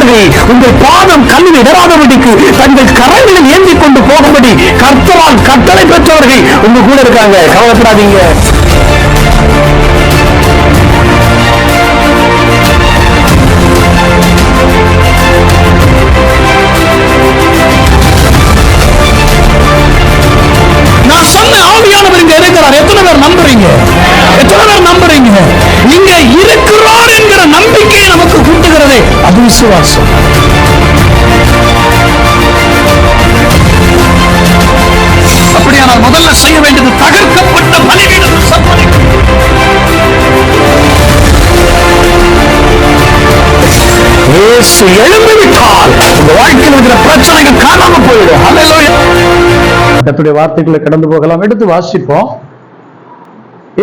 பிள்ளைகள் உங்கள் பாதம் கல்லில் இடராதபடிக்கு தங்கள் கரங்களை ஏந்தி கொண்டு போகும்படி கர்த்தரால் கட்டளை பெற்றவர்கள் உங்க கூட இருக்காங்க. கவலைப்படாதீங்க. நான் சொன்ன ஆவியானவர் இங்க இருக்கிறார். எத்தனை பேர் நம்புறீங்க? எத்தனை பேர் நம்புறீங்க? இங்க இருக்கிறார் என்கிற நம்பிக்கையை நமக்கு கூட்டுகிறதே அது விசுவாசம். அப்படியானால் முதல்ல செய்ய வேண்டியது தகர்க்கப்பட்ட பலிபீடம் இயேசு எழுந்துவிட்டால் உங்க வாழ்க்கையில் இருக்கிற பிரச்சனைகள் காணாம போயிடும். அல்லேலூயா. கர்த்தருடைய வார்த்தைகளை கடந்து போகலாம். எடுத்து வாசிப்போம்.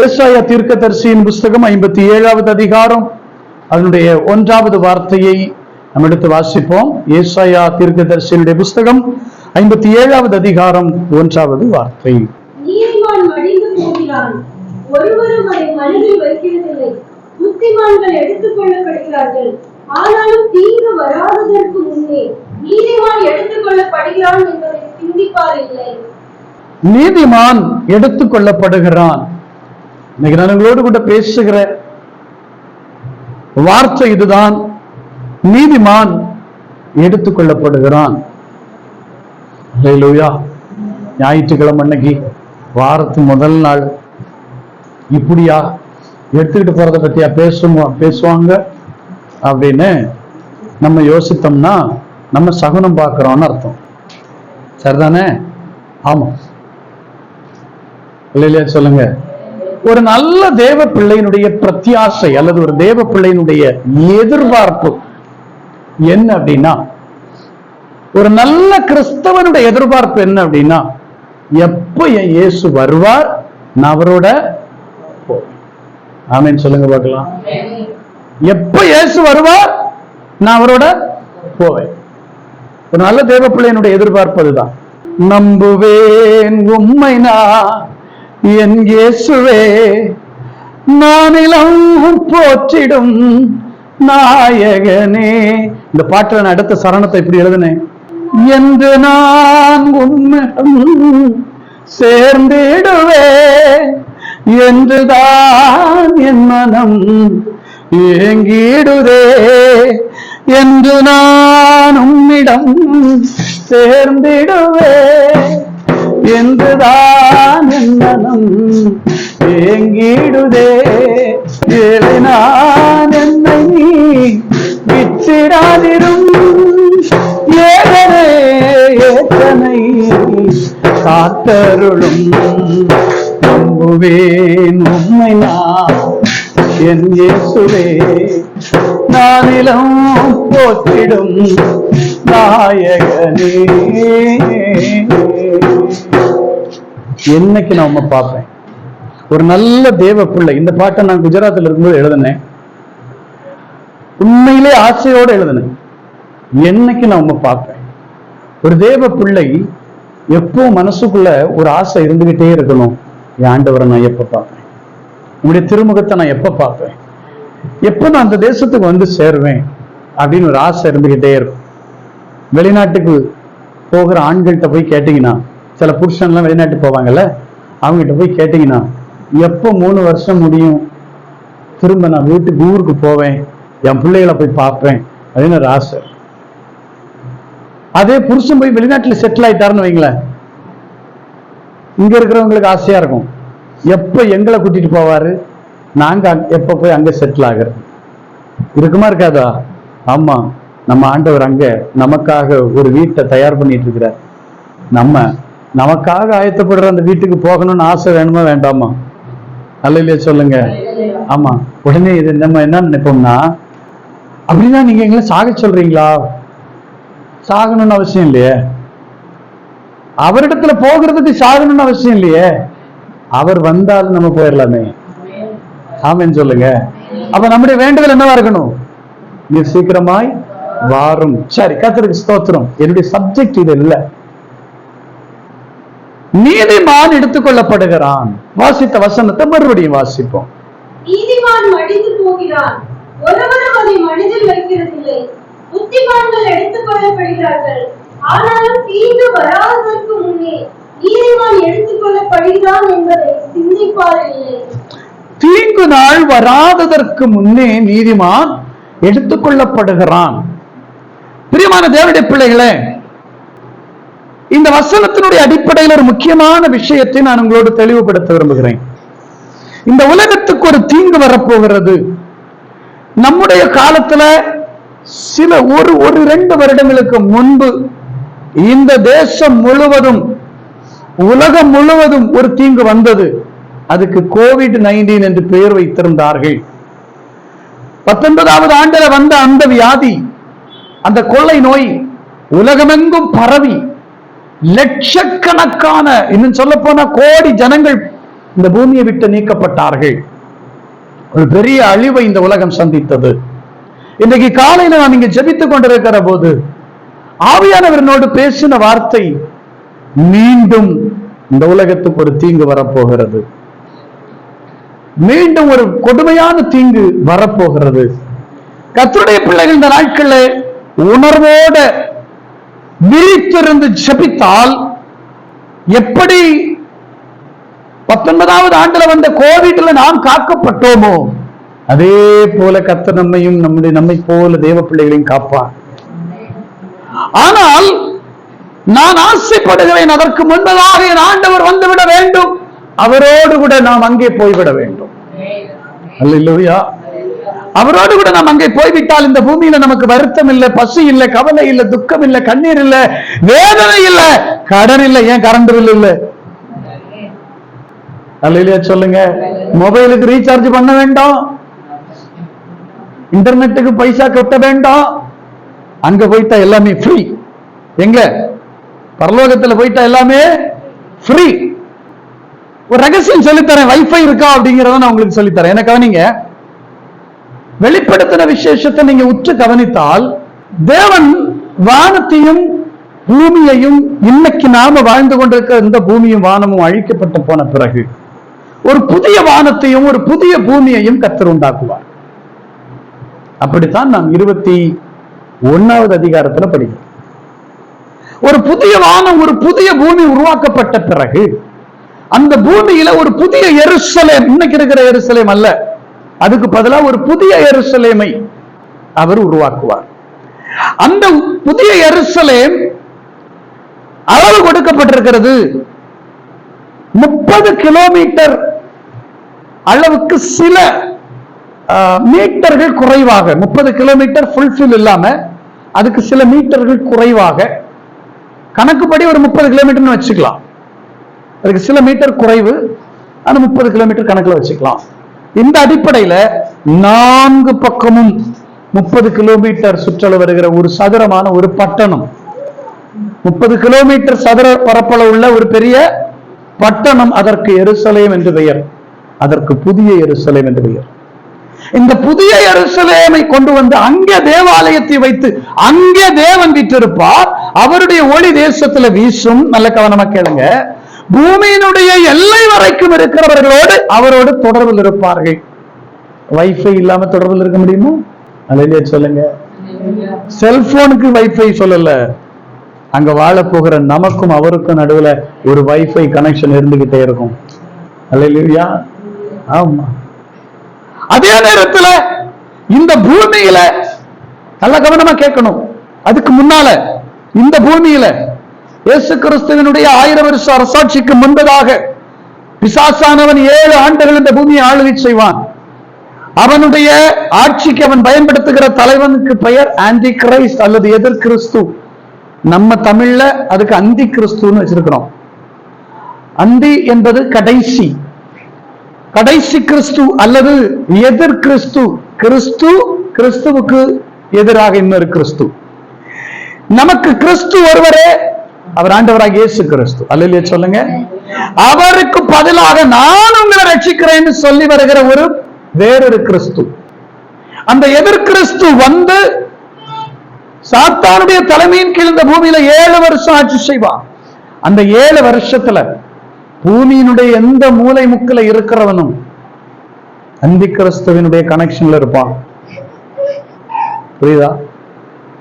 ஏசாயா தீர்க்கதரிசியின் புஸ்தகம் 57வது அதிகாரம் அதனுடைய 1வது வார்த்தையை நாம் எடுத்து வாசிப்போம். ஏசாயா தீர்க்கதரிசியினுடைய புஸ்தகம் 57வது அதிகாரம் 1வது வார்த்தை. நீதிமான் மடிந்து போகிறான், ஒருவரும் அதை மனதில் வைக்கிறதில்லை. புத்திமான்கள் எடுத்துக் கொள்ளப்படுகிறார்கள், ஆனாலும் தீங்கு வராததற்கு முன்னே நீதிமான் எடுத்துக் கொள்ளப்படுகிறான் என்பதை சிந்திப்பார் இல்லை. நீதிமான் எடுத்துக் கொள்ளப்படுகிறான். இன்னைக்கு நான் உங்களோடு கூட பேசுகிற வார்த்தை இதுதான். நீதிமான் எடுத்துக் கொள்ளப்படுகிறான். அல்லேலூயா. ஞாயிற்றுக்கிழமை அன்னைக்கு வாரத்து முதல் நாள் இப்படியா எடுத்துக்கிட்டு போறதை பத்தியா பேசுவாங்க அப்படின்னு நம்ம யோசித்தோம்னா நம்ம சகுனம் பார்க்கிறோம்னு அர்த்தம். சரிதானே? ஆமா இல்லையா? சொல்லுங்க. ஒரு நல்ல தேவ பிள்ளையினுடைய பிரத்யாசை அல்லது ஒரு தேவ பிள்ளையினுடைய எதிர்பார்ப்பு என்ன அப்படின்னா, ஒரு நல்ல கிறிஸ்தவனுடைய எதிர்பார்ப்பு என்ன அப்படின்னா, எப்ப என் இயேசு வருவார் நான் அவரோட ஆமென் சொல்லுங்க பார்க்கலாம். எப்ப இயேசு வருவார் நான் அவரோட போவேன். ஒரு நல்ல தேவ பிள்ளையினுடைய எதிர்பார்ப்பு அதுதான். நம்புவேன் உம்மை நான் என் இயேசுவே, நானிலம் போற்றிடும் நாயகனே. இந்த பாட்டுல நான் அடுத்த சரணத்தை இப்படி எழுதினேன். என்று நான் உம்மிடம் சேர்ந்திடுவே, என்றுதான் என் மனம் ஏங்கிடுதே. என்று நான் உம்மிடம் சேர்ந்திடுவே, என்றுதான் என் மனம் ஏங்கிடுதே. ஏழை நான் என்னை நீ விற்றிடாதிரும், ஏழனே ஏத்தனை காத்தருளும். நம்புவேன் உம்மை நான் என் இயேசுவே, நானிலம் போற்றிடும் நாயகனே. என்னைக்கு நான் உம்மை பார்ப்பேன்? ஒரு நல்ல தேவ பிள்ளை. இந்த பாட்டை நான் குஜராத்தில் இருக்கும்போது எழுதினேன். உண்மையிலே ஆசையோடு எழுதினேன். என்னைக்கு நான் உம்மை பார்ப்பேன்? ஒரு தேவ பிள்ளை எப்போ மனசுக்குள்ள ஒரு ஆசை இருந்துகிட்டே இருக்கணும். என் ஆண்டவரை நான் எப்ப பார்ப்பேன்? உங்களுடைய திருமுகத்தை நான் எப்ப பார்ப்பேன்? எப்ப நான் அந்த தேசத்துக்கு வந்து சேருவேன் அப்படின்னு ஒரு ஆசை இருந்துகிட்டே இருக்கும். வெளிநாட்டுக்கு போகிற ஆண்கள்கிட்ட போய் கேட்டீங்கன்னா, சில புருஷன்லாம் வெளிநாட்டுக்கு போவாங்கல்ல, அவங்ககிட்ட போய் கேட்டீங்கன்னா, எப்போ 3 வருஷம் முடியும், திரும்ப நான் ஊருக்கு போவேன், என் பிள்ளைகளை போய் பார்ப்பேன் அப்படின்னு ஒரு ஆசை. அதே புருஷன் போய் வெளிநாட்டுல செட்டில் ஆயிட்டாருன்னு வைங்களேன், இங்க இருக்கிறவங்களுக்கு ஆசையா இருக்கும், எப்ப எங்களை கூட்டிட்டு போவாரு, நாங்க எப்ப போய் அங்க செட்டில் ஆகிறது. இருக்குமா இருக்காதா? ஆமா. நம்ம ஆண்டவர் அங்க நமக்காக ஒரு வீட்டை தயார் பண்ணிட்டு இருக்கிறார். நமக்காக ஆயத்தப்படுற அந்த வீட்டுக்கு போகணும்னு ஆசை வேணுமா வேண்டாமா? அல்லையா சொல்லுங்க. ஆமா. உடனே இது நம்ம என்ன நினைப்போம்னா, அப்படின்னா நீங்க எங்களை சாக சொல்றீங்களா? சாகணும்னு அவசியம் இல்லையே. அவரிடத்துல போகிறதுக்கு சாகணும்னு அவசியம் இல்லையே. அவர் வந்தால் நம்ம போயிடலாமே. ஆமென் சொல்லுங்க. அப்ப நம்முடைய வேண்டுதல் என்னவா இருக்கணும்? நீ சீக்கிரமாய் வாரும். சரி, கர்த்தருக்கு ஸ்தோத்திரம். என்னுடைய சப்ஜெக்ட் இது இல்ல. நீதிமான் எடுத்துக் கொள்ளப்படுகிறான். வாசித்த வசனத்தை மறுபடியும் வாசிப்போம். நீதிமான் மடிந்து போகிறான், ஒருவரும் அதை மனதில் வைக்கிறதில்லை. புத்திமான்கள் எடுத்துக் கொள்ளப்படுகிறார்கள். ஆனாலும் தீங்கு வராததற்கு முன்னே நீதிமான் எடுத்துக் கொள்ளப்படுகிறான் என்பதை சிந்திப்பார் இல்லை. தீங்கு நாள் வராததற்கு முன்னே நீதிமான் எடுத்துக் கொள்ளப்படுகிறான். பிரியமான தேவனுடைய பிள்ளைகளே, இந்த வசனத்தினுடைய அடிப்படையில் ஒரு முக்கியமான விஷயத்தை நான் உங்களோடு தெளிவுபடுத்த விரும்புகிறேன். இந்த உலகத்துக்கு ஒரு தீங்கு வரப்போகிறது. நம்முடைய காலத்துல சில ஒரு 2 வருடங்களுக்கு முன்பு இந்த தேசம் முழுவதும், உலகம் முழுவதும் ஒரு தீங்கு வந்தது. அதுக்கு COVID-19 என்று பெயர் வைத்திருந்தார்கள். 19வது ஆண்டுல வந்த அந்த வியாதி, அந்த கொள்ளை நோய் உலகமெங்கும் பரவி லட்சக்கணக்கான, இன்னும் சொல்ல போனா கோடி ஜனங்கள் இந்த பூமியை விட்டு நீக்கப்பட்டார்கள். ஒரு பெரிய அழிவை இந்த உலகம் சந்தித்தது. இன்றைக்கு காலையில நான் இங்க ஜெபித்துக் கொண்டிருக்கிற போது ஆவியானவரோடு பேசின வார்த்தை, மீண்டும் இந்த உலகத்துக்கு ஒரு தீங்கு வரப்போகிறது, மீண்டும் ஒரு கொடுமையான தீங்கு வரப்போகிறது. கர்த்தருடைய பிள்ளைகள் இந்த நாட்களில் உணர்வோட விழித்திருந்து ஜெபித்தால், எப்படி 19வது ஆண்டுல வந்த கோவிட்ல நாம் காக்கப்பட்டோமோ அதே போல கர்த்தர் நம்மையும் நம்மை போல தேவ பிள்ளைகளையும் காப்பார். ஆனால் நான் ஆசைப்படுகிறேன், அதற்கு முன்பதாக என் ஆண்டவர் வந்துவிட வேண்டும், அவரோடு கூட நாம் அங்கே போய்விட வேண்டும். அல்லேலூயா. அவரோடு கூட நாம் அங்கே போய்விட்டால் இந்த பூமியில நமக்கு வருத்தம் இல்லை, பசி இல்லை, கவலை இல்லை, துக்கம் இல்லை, கண்ணீர் இல்லை, வேதனை இல்லை, கடன் இல்லை, ஏன் கரண்ட் பில் இல்லை. அல்லேலூயா சொல்லுங்க. மொபைலுக்கு ரீசார்ஜ் பண்ண வேண்டாம், இன்டர்நெட்டுக்கு பைசா கட்ட வேண்டாம். அங்க போயிட்டா எல்லாமே ஃப்ரீ. எங்க பரலோகத்துல போயிட்டா எல்லாமே ஃப்ரீ. ஒரு ரகசியம் சொல்லித்தரேன், வைஃபை இருக்கா அப்படிங்கறத நான் உங்களுக்கு சொல்லித்தரேன். என்ன கவனிங்க, வெளிப்படுத்தின விசேஷத்தை நீங்க உற்று கவனித்தால், தேவன் வானத்தையும் பூமியையும், இன்னைக்கு நாம வாழ்ந்து கொண்டிருக்கிற இந்த பூமியும் வானமும் அழிக்கப்பட்டு போன பிறகு ஒரு புதிய வானத்தையும் ஒரு புதிய பூமியையும் கர்த்தர் உண்டாக்குவார். அப்படித்தான் நாம் 21வது அதிகாரத்துல படிக்கிறோம். ஒரு புதிய வானம், ஒரு புதிய பூமி உருவாக்கப்பட்ட பிறகு அந்த பூமியில ஒரு புதிய எருசலேம், இன்னைக்கு இருக்கிற எருசலேம் அல்ல, அதுக்கு பதிலாக ஒரு புதிய எருசலேமை அவர் உருவாக்குவார். அந்த புதிய எருசலேம் அளவு கொடுக்கப்பட்டிருக்கிறது 30 கிலோமீட்டர் அளவுக்கு, சில மீட்டர்கள் குறைவாக, 30 கிலோமீட்டர் ஃபுல்ஃபில் இல்லாம அதுக்கு சில மீட்டர்கள் குறைவாக, கணக்குப்படி ஒரு 30 கிலோமீட்டர்னு வச்சுக்கலாம், அதுக்கு சில மீட்டர் குறைவு, அது 30 கிலோமீட்டர் கணக்குல வச்சுக்கலாம். இந்த அடிப்படையில 4 பக்கமும் 30 கிலோமீட்டர் சுற்றளவு வருகிற ஒரு சதுரமான ஒரு பட்டணம், 30 கிலோமீட்டர் சதுர பரப்பளவு உள்ள ஒரு பெரிய பட்டணம், அதற்கு எருசலேம் என்று பெயர், அதற்கு புதிய எருசலேம் என்று பெயர். இந்த புதிய எருசலேமை கொண்டு வந்து அங்கே தேவாலயத்தை வைத்து அங்கே தேவன் வீற்றிருப்பார். அவருடைய ஒளி தேசத்துல வீசும். நல்ல கவனமா கேளுங்க. பூமியினுடைய எல்லை வரைக்கும் இருக்கிறவர்களோடு அவரோடு தொடர்பில் இருப்பார்கள். வைஃபை இல்லாம தொடர்பில் இருக்க முடியுமா? அல்லேலூயா சொல்லுங்க. செல்போனுக்கு வைஃபை சொல்லல, அங்க வாழ போகிற நமக்கும் அவருக்கும் நடுவுல ஒரு வைஃபை கனெக்ஷன் இருந்துகிட்டே இருக்கும். அல்லேலூயா. ஆமா. அதே நேரத்துல இந்த பூமியில நல்ல கவனமா கேட்கணும், அதுக்கு முன்னால இந்த பூமியில இயேசு கிறிஸ்துவினுடைய 1000 வருஷ அரசாட்சிக்கு முன்பதாக பிசாசானவன் 7 ஆண்டுகள் இந்த பூமியை ஆளுகை செய்வான். அவனுடைய ஆட்சிக்கு அவன் பயன்படுத்துகிற தலைவனுக்கு பெயர் ஆன்டி கிரைஸ்ட் அல்லது எதிர் கிறிஸ்து. நம்ம தமிழ்ல அதுக்கு அந்தி கிறிஸ்துன்னு வச்சிருக்கிறோம். அந்தி என்பது கடைசி, கடைசி கிறிஸ்து அல்லது எதிர் கிறிஸ்து. கிறிஸ்து, கிறிஸ்துவுக்கு எதிராக இன்னொரு கிறிஸ்து. நமக்கு கிறிஸ்து ஒருவரே, அவர் ஆண்டவராக இயேசு கிறிஸ்து. அல்லேலூயா சொல்லுங்க. அவருக்கு பதிலாக நான் உங்களை ரட்சிக்கிறேன்னு சொல்லி வருகிற ஒரு வேறொரு கிறிஸ்து. அந்த எதிர் கிறிஸ்து வந்து சாத்தானுடைய தலைமையின் கீழ் இந்த பூமியில 7 வருஷம் ஆட்சி செய்வான். அந்த 7 வருஷத்துல பூமியினுடைய எந்த மூலை முக்கில இருக்கிறவனும் அந்தி கிறிஸ்துவினுடைய கனெக்ஷன்ல இருப்பான். புரியுதா?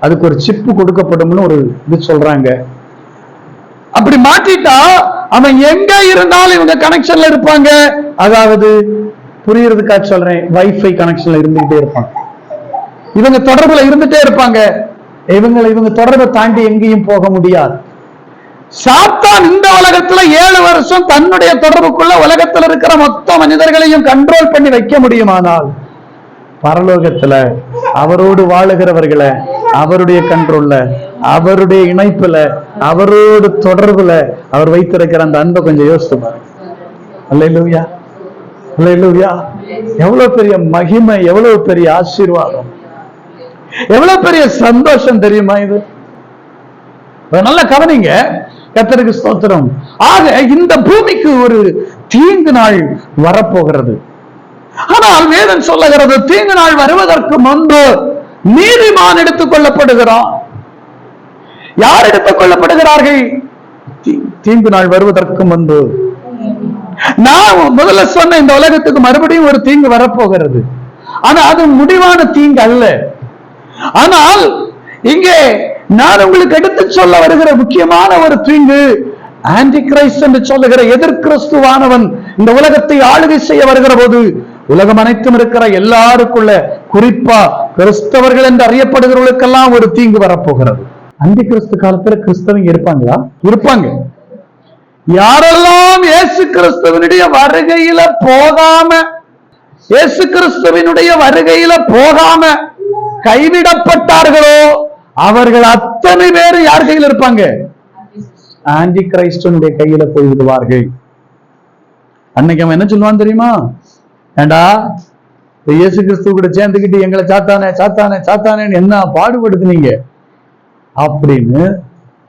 அதுக்கு ஒரு சிப்பு கொடுக்கப்படும்னு ஒரு இது சொல்றாங்க. அப்படி மாற்றிட்டா அவன் எங்க இருந்தாலும் இவங்க கனெக்ஷன்ல இருப்பாங்க. அதாவது புரியறதுக்காக சொல்றேன், வைஃபை கனெக்ஷன்ல இருந்துகிட்டே இருப்பாங்க, இவங்க தொடர்புல இருந்துட்டே இருப்பாங்க. இவங்க தொடர்பை தாண்டி எங்கேயும் போக முடியாது. சாத்தான் இந்த உலகத்துல 7 வருஷம் தன்னுடைய தொடர்புக்குள்ள உலகத்துல இருக்கிற மொத்த மனிதர்களையும் கண்ட்ரோல் பண்ணி வைக்க முடியுமானால், பரலோகத்துல அவரோடு வாழுகிறவர்களை அவருடைய கண்ட்ரோல்ல, அவருடைய இணைப்புல, அவரோடு தொடர்புல அவர் வைத்திருக்கிற அந்த அன்பை கொஞ்சம் யோசித்து பாருங்க. அல்லேலூயா, அல்லேலூயா. எவ்வளவு பெரிய மகிமை, எவ்வளவு பெரிய ஆசீர்வாதம், எவ்வளவு பெரிய சந்தோஷம் தெரியுமா இது? நல்ல கவனிங்க. கர்த்தருக்கு ஸ்தோத்திரம். ஆக இந்த பூமிக்கு ஒரு தீங்கு நாள் வரப்போகிறது. ஆனால் வேதம் சொல்லுகிறது, தீங்கு நாள் வருவதற்கு முன்பு நீதிமான் எடுத்துக் கொள்ளப்படுகிறான். யார் எடுத்துக் கொள்ளப்படுகிறார்கள்? தீங்கு நாள் வருவதற்கு முன்பு. நான் முதல்ல சொன்ன இந்த உலகத்துக்கு மறுபடியும் ஒரு தீங்கு வரப்போகிறது. ஆனா அது முடிவான தீங்கு அல்ல. ஆனால் இங்கே நான் உங்களுக்கு எடுத்து சொல்ல வருகிற முக்கியமான ஒரு தீங்கு, ஆன்டி கிரைஸ்ட் என்று சொல்லுகிற எதிர்கிறிஸ்துவானவன் இந்த உலகத்தை ஆளுகை செய்ய வருகிற போது உலகம் அனைத்தும் இருக்கிற எல்லாருக்குள்ள, குறிப்பா கிறிஸ்தவர்கள் என்று அறியப்படுகிறவர்களுக்கெல்லாம் ஒரு தீங்கு வரப்போகிறது. அந்தி கிறிஸ்து காலத்துல கிறிஸ்தவங்க இருப்பாங்களா? இருப்பாங்க. யாரெல்லாம் இயேசு கிறிஸ்துவனுடைய வருகையில போகாம, இயேசு கிறிஸ்துவனுடைய வருகையில போகாம கைவிடப்பட்டார்களோ அவர்கள் அத்தனை பேர் யார் கையில் இருப்பாங்க? ஆன்டி கிரைஸ்டனுடைய கையில போய் விடுவார்கள். அன்னைக்கு அவன் என்ன சொல்லுவான் தெரியுமா? ஏண்டா இயேசு கிறிஸ்துவ கூட சேர்ந்துக்கிட்டு எங்களை சாத்தானே சாத்தானே சாத்தானேன்னு என்ன பாடுபடுத்துனீங்க அப்படின்னு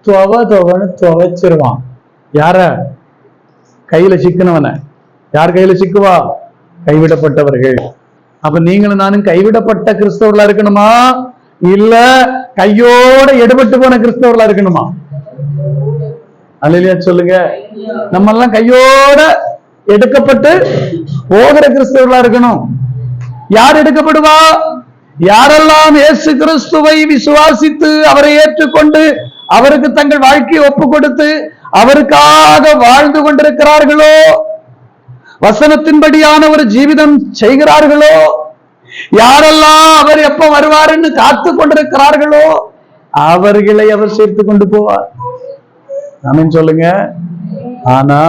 துவன்னு துவைச்சிருவான். யார? கையில சிக்கினவன. யார் கையில சிக்குவா? கைவிடப்பட்டவர்கள். அப்ப நீங்களும் நானும் கைவிடப்பட்ட கிறிஸ்தவர்களா இருக்கணுமா, இல்ல கையோட எடுபட்டு போன கிறிஸ்தவர்களா இருக்கணுமா? அல்லேலூயா சொல்லுங்க. நம்ம எல்லாம் கையோட எடுக்கப்பட்டு போகிற கிறிஸ்தவர்களா இருக்கணும். யார் எடுக்கப்படுவா? யாரெல்லாம் இயேசு கிறிஸ்துவை விசுவாசித்து அவரை ஏற்றுக்கொண்டு அவருக்கு தங்கள் வாழ்க்கையை ஒப்பு கொடுத்து அவருக்காக வாழ்ந்து கொண்டிருக்கிறார்களோ, வசனத்தின்படியான ஒரு ஜீவிதம் செய்கிறார்களோ, யாரெல்லாம் அவர் எப்ப வருவாருன்னு காத்து கொண்டிருக்கிறார்களோ அவர்களை அவர் சேர்த்து கொண்டு போவார். ஆமென் சொல்லுங்க. ஆனா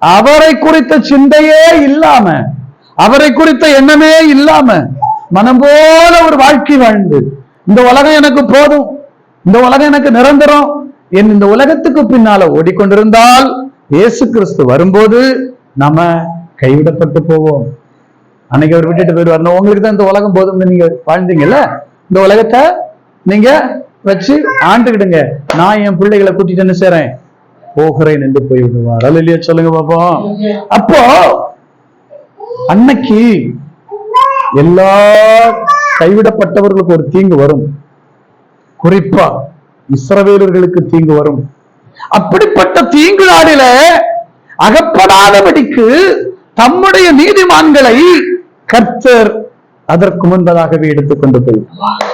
அவரை குறித்த சிந்தையே இல்லாம, அவரை குறித்த எண்ணமே இல்லாம மனம் போல ஒரு வாழ்க்கை வாழ்ந்து, இந்த உலகம் எனக்கு போதும், இந்த உலகம் எனக்கு நிரந்தரம், என் இந்த உலகத்துக்கு பின்னால ஓடிக்கொண்டிருந்தால் இயேசு கிறிஸ்து வரும்போது நாம கைவிடப்பட்டு போவோம். அன்னைக்கு அவர் விட்டுட்டு போயிடுவார். உங்களுக்கு தான் இந்த உலகம் போதும்னு நீங்க வாழ்ந்தீங்கல்ல, இந்த உலகத்தை நீங்க வச்சு ஆண்டுகிடுங்க, நான் என் பிள்ளைகளை கூட்டிட்டு என்ன செய்றேன், போகிறேன் என்று போய் விடுவார். அல்லேலூயா சொல்லுங்க பாப்போம். அப்போ அன்னைக்கு எல்லா கைவிடப்பட்டவர்களுக்கு ஒரு தீங்கு வரும். குறிப்பா இஸ்ரவேலர்களுக்கு தீங்கு வரும். அப்படிப்பட்ட தீங்கு நாளில அகப்படாதபடிக்கு தம்முடைய நீதிமான்களை கர்த்தர் அதற்கு முன்பதாகவே எடுத்துக்கொண்டு போய்விடுவார்.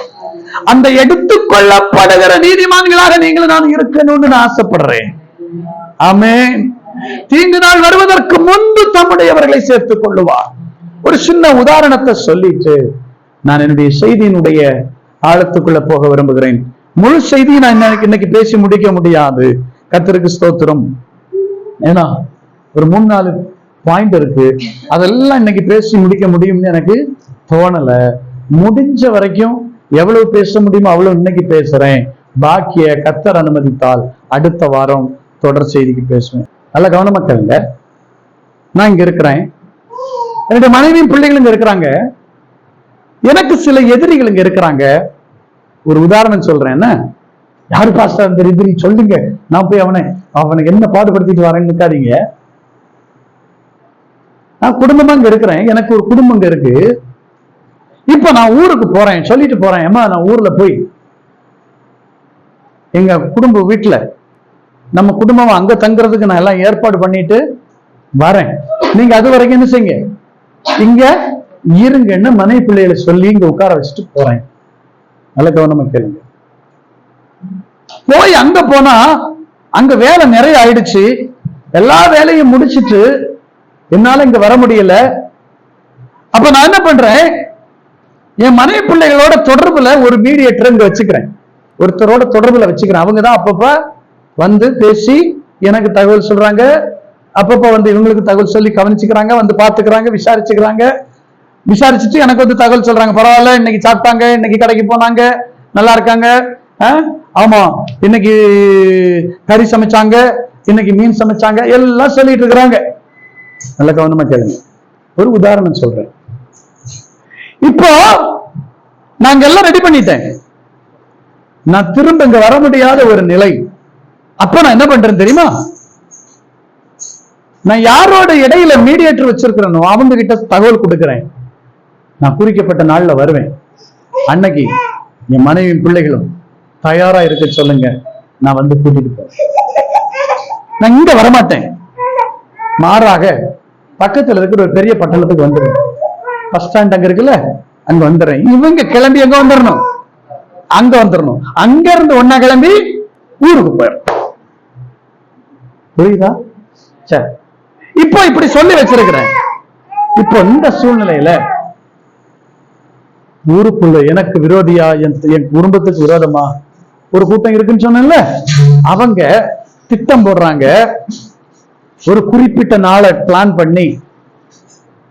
அந்த எடுத்துக்கொள்ளப்படுகிற நீதிமான்களாக நீங்களும் நான் இருக்கணும்னு நான் ஆசைப்படுறேன். ஆமென். தீங்கு நாள் வருவதற்கு முன்பு தம்முடையவர்களை சேர்த்துக் கொள்ளுவார். ஒரு சின்ன உதாரணத்தை சொல்லிட்டு நான் என்னுடைய செய்தியினுடைய ஆழத்துக்குள்ள போக விரும்புகிறேன். முழு செய்தியை நான் இன்னைக்கு பேசி முடிக்க முடியாது. கர்த்தருக்கு ஸ்தோத்திரம். ஏன்னா ஒரு 3-4 பாயிண்ட் இருக்கு, அதெல்லாம் இன்னைக்கு பேசி முடிக்க முடியும்னு எனக்கு தோணல. முடிஞ்ச வரைக்கும் எவ்வளவு பேச முடியுமோ அவ்வளவு இன்னைக்கு பேசுறேன். பாக்கிய கர்த்தர் அனுமதித்தால் அடுத்த வாரம் தொடர் செய்திக்கு பேசுவேன். நல்ல கவனமா கேளுங்க. நான் இங்க இருக்கிறேன், என்னுடைய மனைவியும் பிள்ளைகளும் இங்க இருக்கிறாங்க, எனக்கு சில எதிரிகள் இங்க இருக்கிறாங்க. ஒரு உதாரணம் சொல்றேன். என்ன யாரு பாஸ்டர் அந்த எதிரி சொல்லுங்க, நான் போய் அவனுக்கு என்ன பாடுபடுத்திட்டு வரேன்னு இருக்காதீங்க. நான் குடும்பமா இங்க இருக்கிறேன், எனக்கு ஒரு குடும்பம் இங்க இருக்கு. இப்ப நான் ஊருக்கு போறேன், சொல்லிட்டு போறேன், அம்மா நான் ஊர்ல போய் எங்க குடும்ப வீட்டுல நம்ம குடும்பம் அங்க தங்குறதுக்கு நான் எல்லாம் ஏற்பாடு பண்ணிட்டு வரேன், நீங்க அது வரைக்கும் என்ன செய்யுங்க, இங்க இருங்கன்னு மனைவி பிள்ளைகளை சொல்லி இங்க உட்கார வச்சுட்டு போறேன். நல்ல கவனமா கேளுங்க. போய் அங்க போனா அங்க வேலை நிறைய ஆயிடுச்சு, எல்லா வேலையும் முடிச்சிட்டு என்னால இங்க வர முடியல. அப்ப நான் என்ன பண்றேன், என் மனைவி பிள்ளைகளோட தொடர்புல ஒரு மீடியேட்டர் இங்க வச்சுக்கிறேன், ஒருத்தரோட தொடர்புல வச்சுக்கிறேன். அவங்கதான் அப்பப்ப வந்து பேசி எனக்கு தகவல் சொல்றாங்க, அப்பப்ப வந்து இவங்களுக்கு தகவல் சொல்லி கவனிச்சுக்கிறாங்க, வந்து பாத்துக்கிறாங்க, விசாரிச்சுக்கிறாங்க. விசாரிச்சுட்டு எனக்கு வந்து தகவல் சொல்றாங்க, பரவாயில்ல இன்னைக்கு சாப்பிட்டாங்க, இன்னைக்கு கடைக்கு போனாங்க, நல்லா இருக்காங்க, ஆமா இன்னைக்கு கறி சமைச்சாங்க, இன்னைக்கு மீன் சமைச்சாங்க, எல்லாம் சொல்லிட்டு இருக்கிறாங்க. நல்ல கவனமா கேளுங்க. ஒரு உதாரணம் சொல்றேன். இப்போ நாங்க எல்லாம் ரெடி பண்ணிட்டேன், நான் திரும்ப இங்க வர முடியாத ஒரு நிலை. அப்ப நான் என்ன பண்றேன் தெரியுமா, நான் யாரோட இடையில மீடியேட்டர் வச்சிருக்கிறேனோ அவங்க கிட்ட தகவல் கொடுக்கிறேன். நான் குறிக்கப்பட்ட நாள்ல வருவேன், அன்னைக்கு என் மனைவி பிள்ளைகளும் தயாரா இருக்க சொல்லுங்க, நான் வந்து கூட்டிட்டு போறேன். நான் இங்க வரமாட்டேன், மாறாக பக்கத்துல இருக்கிற ஒரு பெரிய பட்டணத்துக்கு வந்துடுறேன். பஸ் ஸ்டாண்ட் அங்க இருக்குல்ல, அங்க வந்துடுறேன். இவங்க கிளம்பி எங்க வந்துடணும், அங்க வந்துடணும். அங்க இருந்து ஒன்னா கிளம்பி ஊருக்கு போயிடும். புரியுதா? சரி, இப்போ இப்படி சொல்லி வச்சிருக்கிறேன். இப்போ இந்த சூழ்நிலையில ஊருக்குள்ள எனக்கு விரோதியா, என் குடும்பத்துக்கு விரோதமா ஒரு கூட்டம் இருக்குன்னு சொன்னேன்ல, அவங்க திட்டம் போடுறாங்க. ஒரு குறிப்பிட்ட நாளை பிளான் பண்ணி,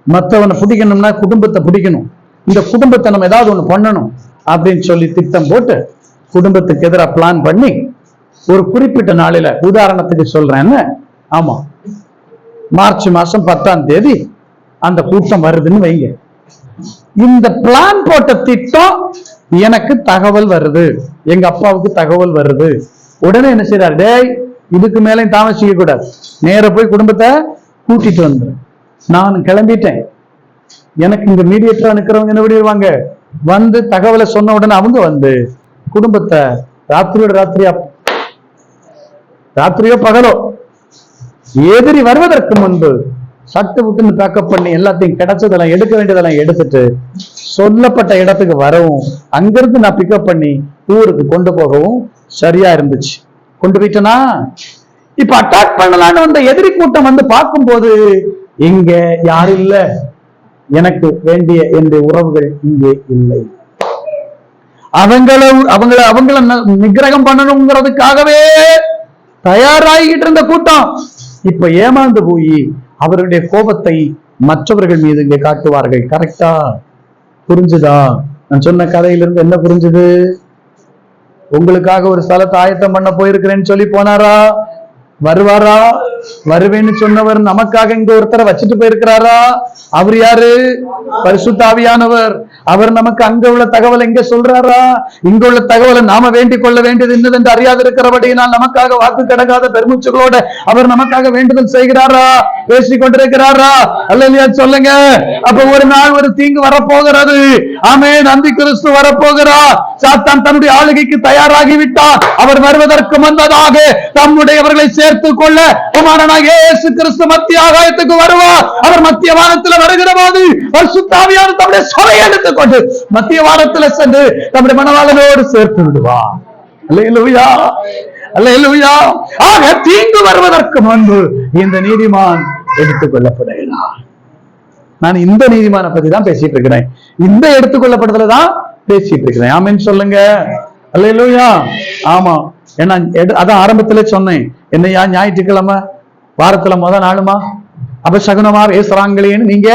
மற்றவனை பிடிக்கணும்னா குடும்பத்தை பிடிக்கணும், இந்த குடும்பத்தை நம்ம ஏதாவது ஒண்ணு பண்ணணும் அப்படின்னு சொல்லி திட்டம் போட்டு குடும்பத்துக்கு எதிராக பிளான் பண்ணி ஒரு குறிப்பிட்ட நாளில, உதாரணத்துக்கு சொல்றேன்னு, ஆமா மார்ச் மாசம் 10ஆம் தேதி அந்த கூட்டம் வருதுன்னு வைங்க. இந்த பிளான் போட்ட திட்டம் எனக்கு தகவல் வருது, எங்க அப்பாவுக்கு தகவல் வருது. உடனே என்ன செய்யறாரு, டேய் இதுக்கு மேலே தாமசிக்க கூடாது, நேர போய் குடும்பத்தை கூட்டிட்டு வந்து. நான் கிளம்பிட்டேன். எனக்கு இங்க மீடியேட்டரா நிக்கிறவங்க என்ன விடுவாங்க, வந்து தகவலை சொன்ன உடனே அவங்க வந்து குடும்பத்தை ராத்திரியோ பகலோ எதிரி வருவதற்கு முன்பு சட்டு விட்டுன்னு பேக்கப் பண்ணி எல்லாத்தையும் கிடைச்சதெல்லாம் எடுக்க வேண்டியதெல்லாம் எடுத்துட்டு சொல்லப்பட்ட இடத்துக்கு வரவும், அங்கிருந்து நான் பிக்கப் பண்ணி ஊருக்கு கொண்டு போகவும் சரியா இருந்துச்சு. கொண்டு போயிட்டனா, இப்ப அட்டாக் பண்ணலான்னு வந்த எதிரி கூட்டம் வந்து பார்க்கும்போது இங்க யாரும் இல்ல, எனக்கு வேண்டிய என்னுடைய உறவுகள் இங்கே இல்லை. அவங்கள நிகிரகம் பண்ணணுங்கிறதுக்காகவே தயாராகிட்டு இருந்த கூட்டம் இப்ப ஏமாந்து போய் அவருடைய கோபத்தை மற்றவர்கள் மீது இங்கே காட்டுவார்கள். கரெக்டா புரிஞ்சுதா? நான் சொன்ன கதையிலிருந்து என்ன புரிஞ்சுது? உங்களுக்காக ஒரு ஸ்தலத்தை ஆயத்தம் பண்ண போயிருக்கிறேன்னு சொல்லி போனாரா? வருவாரா? வருவேன்னு சொன்னவர் நமக்காக இங்க ஒருத்தரை வச்சுட்டு போயிருக்கிறாரா? அவர் யாரு? பரிசுத்த ஆவியானவர். அவர் நமக்கு அங்க உள்ள தகவல் எங்க சொல்றாரா? இங்க உள்ள தகவலை நாம வேண்டிக் கொள்ள வேண்டியது என்னதென்று அறியாது இருக்கிறபடியினால் நமக்காக வாக்கு கடங்காத பெருமூச்சுகளோட அவர் நமக்காக வேண்டுதல் செய்கிறாரா? பேசிக் கொண்டிருக்கிறாரா? அல்லையா? சொல்லுங்க. அப்ப ஒரு நாள் ஒரு தீங்கு வரப்போகிறது. ஆமென். அந்தி கிறிஸ்து வரப்போகிறார். சாத்தான் தன்னுடைய ஆளுகைக்கு தயாராகி விட்டார். அவர் வருவதற்கு முன்பதாக தம்முடையவர்களை சேர்த்துக் கொள்ள குமாரனாகிய இயேசு கிறிஸ்து மத்திய ஆகாயத்துக்கு வருவார். அவர் மத்திய வானத்தில் வருகிற போது பரிசுத்த ஆவியானவர் தம்முடைய சபையை எடுத்துக்கொண்டு மத்திய வானத்தில் சென்று தம்முடைய மணவாளனோடு சேர்த்து விடுவார். அல்லேலூயா, அல்லேலூயா. ஆக தீங்கு வருவதற்கு முன்பு இந்த நீதிமான் எடுத்துக் கொள்ளப்படுகிறார். நான் இந்த நீதிமானை பத்தி தான் பேசிட்டு இருக்கிறேன், இந்த எடுத்துக்கொள்ளப்படுதல தான் பேசிட்டு இருக்கிறேன். ஆமென் சொல்லுங்க. அல்லேலூயா. ஆமா, ஏன்னா அதான் ஆரம்பத்திலே சொன்னேன், என்னையா ஞாயிற்றுக்கிழமை வாரத்துல முதல் நாளுமா அபசகுனமா பேசுறாங்களேன்னு நீங்க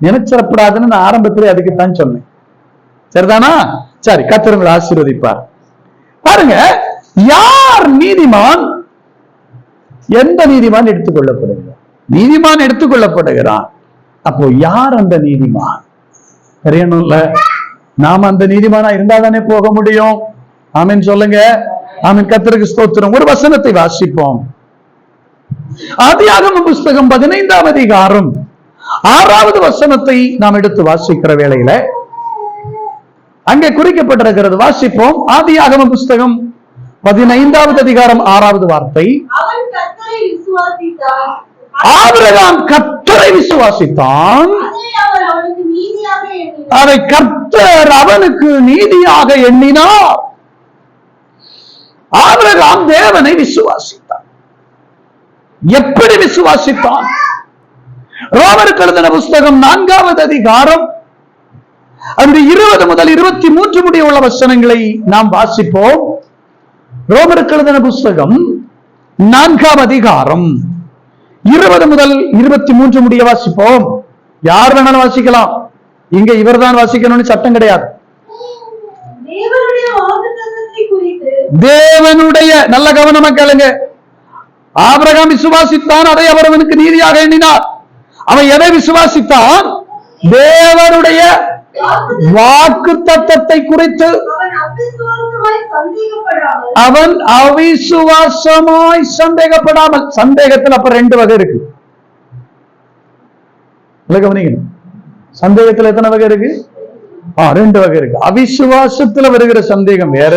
நினைச்சிடப்படாதுன்னு நான் ஆரம்பத்திலே அதுக்குத்தான் சொன்னேன். சரிதானா? சரி, கர்த்தர் உங்களை ஆசீர்வதிப்பார். பாருங்க, யார் நீதிமான்? எந்த நீதிமான் எடுத்துக்கொள்ளப்படுகிறார்? நீதிமான் எடுத்துக்கொள்ளப்படுகிறான். அப்போ யார் அந்த நீதிமான் தெரியணும்ல. நாம அந்த நீதிமானா இருந்தா தானே போக முடியும். ஆமென் சொல்லுங்க. ஆமென். கர்த்தருக்கு ஸ்தோத்திரம். ஒரு வசனத்தை வாசிப்போம். ஆதியாகமம் புஸ்தகம் 15ஆம் அதிகாரம் 6வது வசனத்தை நாம் எடுத்து வாசிக்கிற வேளையில அங்கே குறிக்கப்பட்டிருக்கிறது. வாசிப்போம். ஆதியாகமம் புஸ்தகம் 15வது அதிகாரம் 6வது வார்த்தை. ஆபிரகாம் கர்த்தரை விசுவாசித்தான், அதை கர்த்தர் அவனுக்கு நீதியாக எண்ணினார். ஆபிரகாம் தேவனை விசுவாசித்தான். எப்படி விசுவாசித்தான்? ரோமருக்கு எழுதின புஸ்தகம் 4வது அதிகாரம் அந்த 20 முதல் 23 முடிய உள்ள வசனங்களை நாம் வாசிப்போம். ரோமருக்கு எழுதின புஸ்தகம் 4வது அதிகாரம் 20 முதல் 23 முடிய வாசிப்போம். யார் வேணாலும் வாசிக்கலாம். இங்க இவர்தான் வாசிக்கணும்னு சட்டம் கிடையாது. தேவனுடைய நல்ல கவனமா கேளுங்க. ஆபிரகாம் விசுவாசித்தான், அதை அவர் அவனுக்கு நீதியாக எண்ணினார். அவன் எதை விசுவாசித்தான்? தேவனுடைய வாக்கு தத்தத்தை குறித்து அவன் அவிசுவாசமாய் சந்தேகப்படாமல். சந்தேகத்தில் அப்ப 2 வகை இருக்கு. கவனிக்கணும். சந்தேகத்தில் எத்தனை வகை இருக்கு? 2 வகை இருக்கு. அவிசுவாசத்துல வருகிற சந்தேகம் வேற,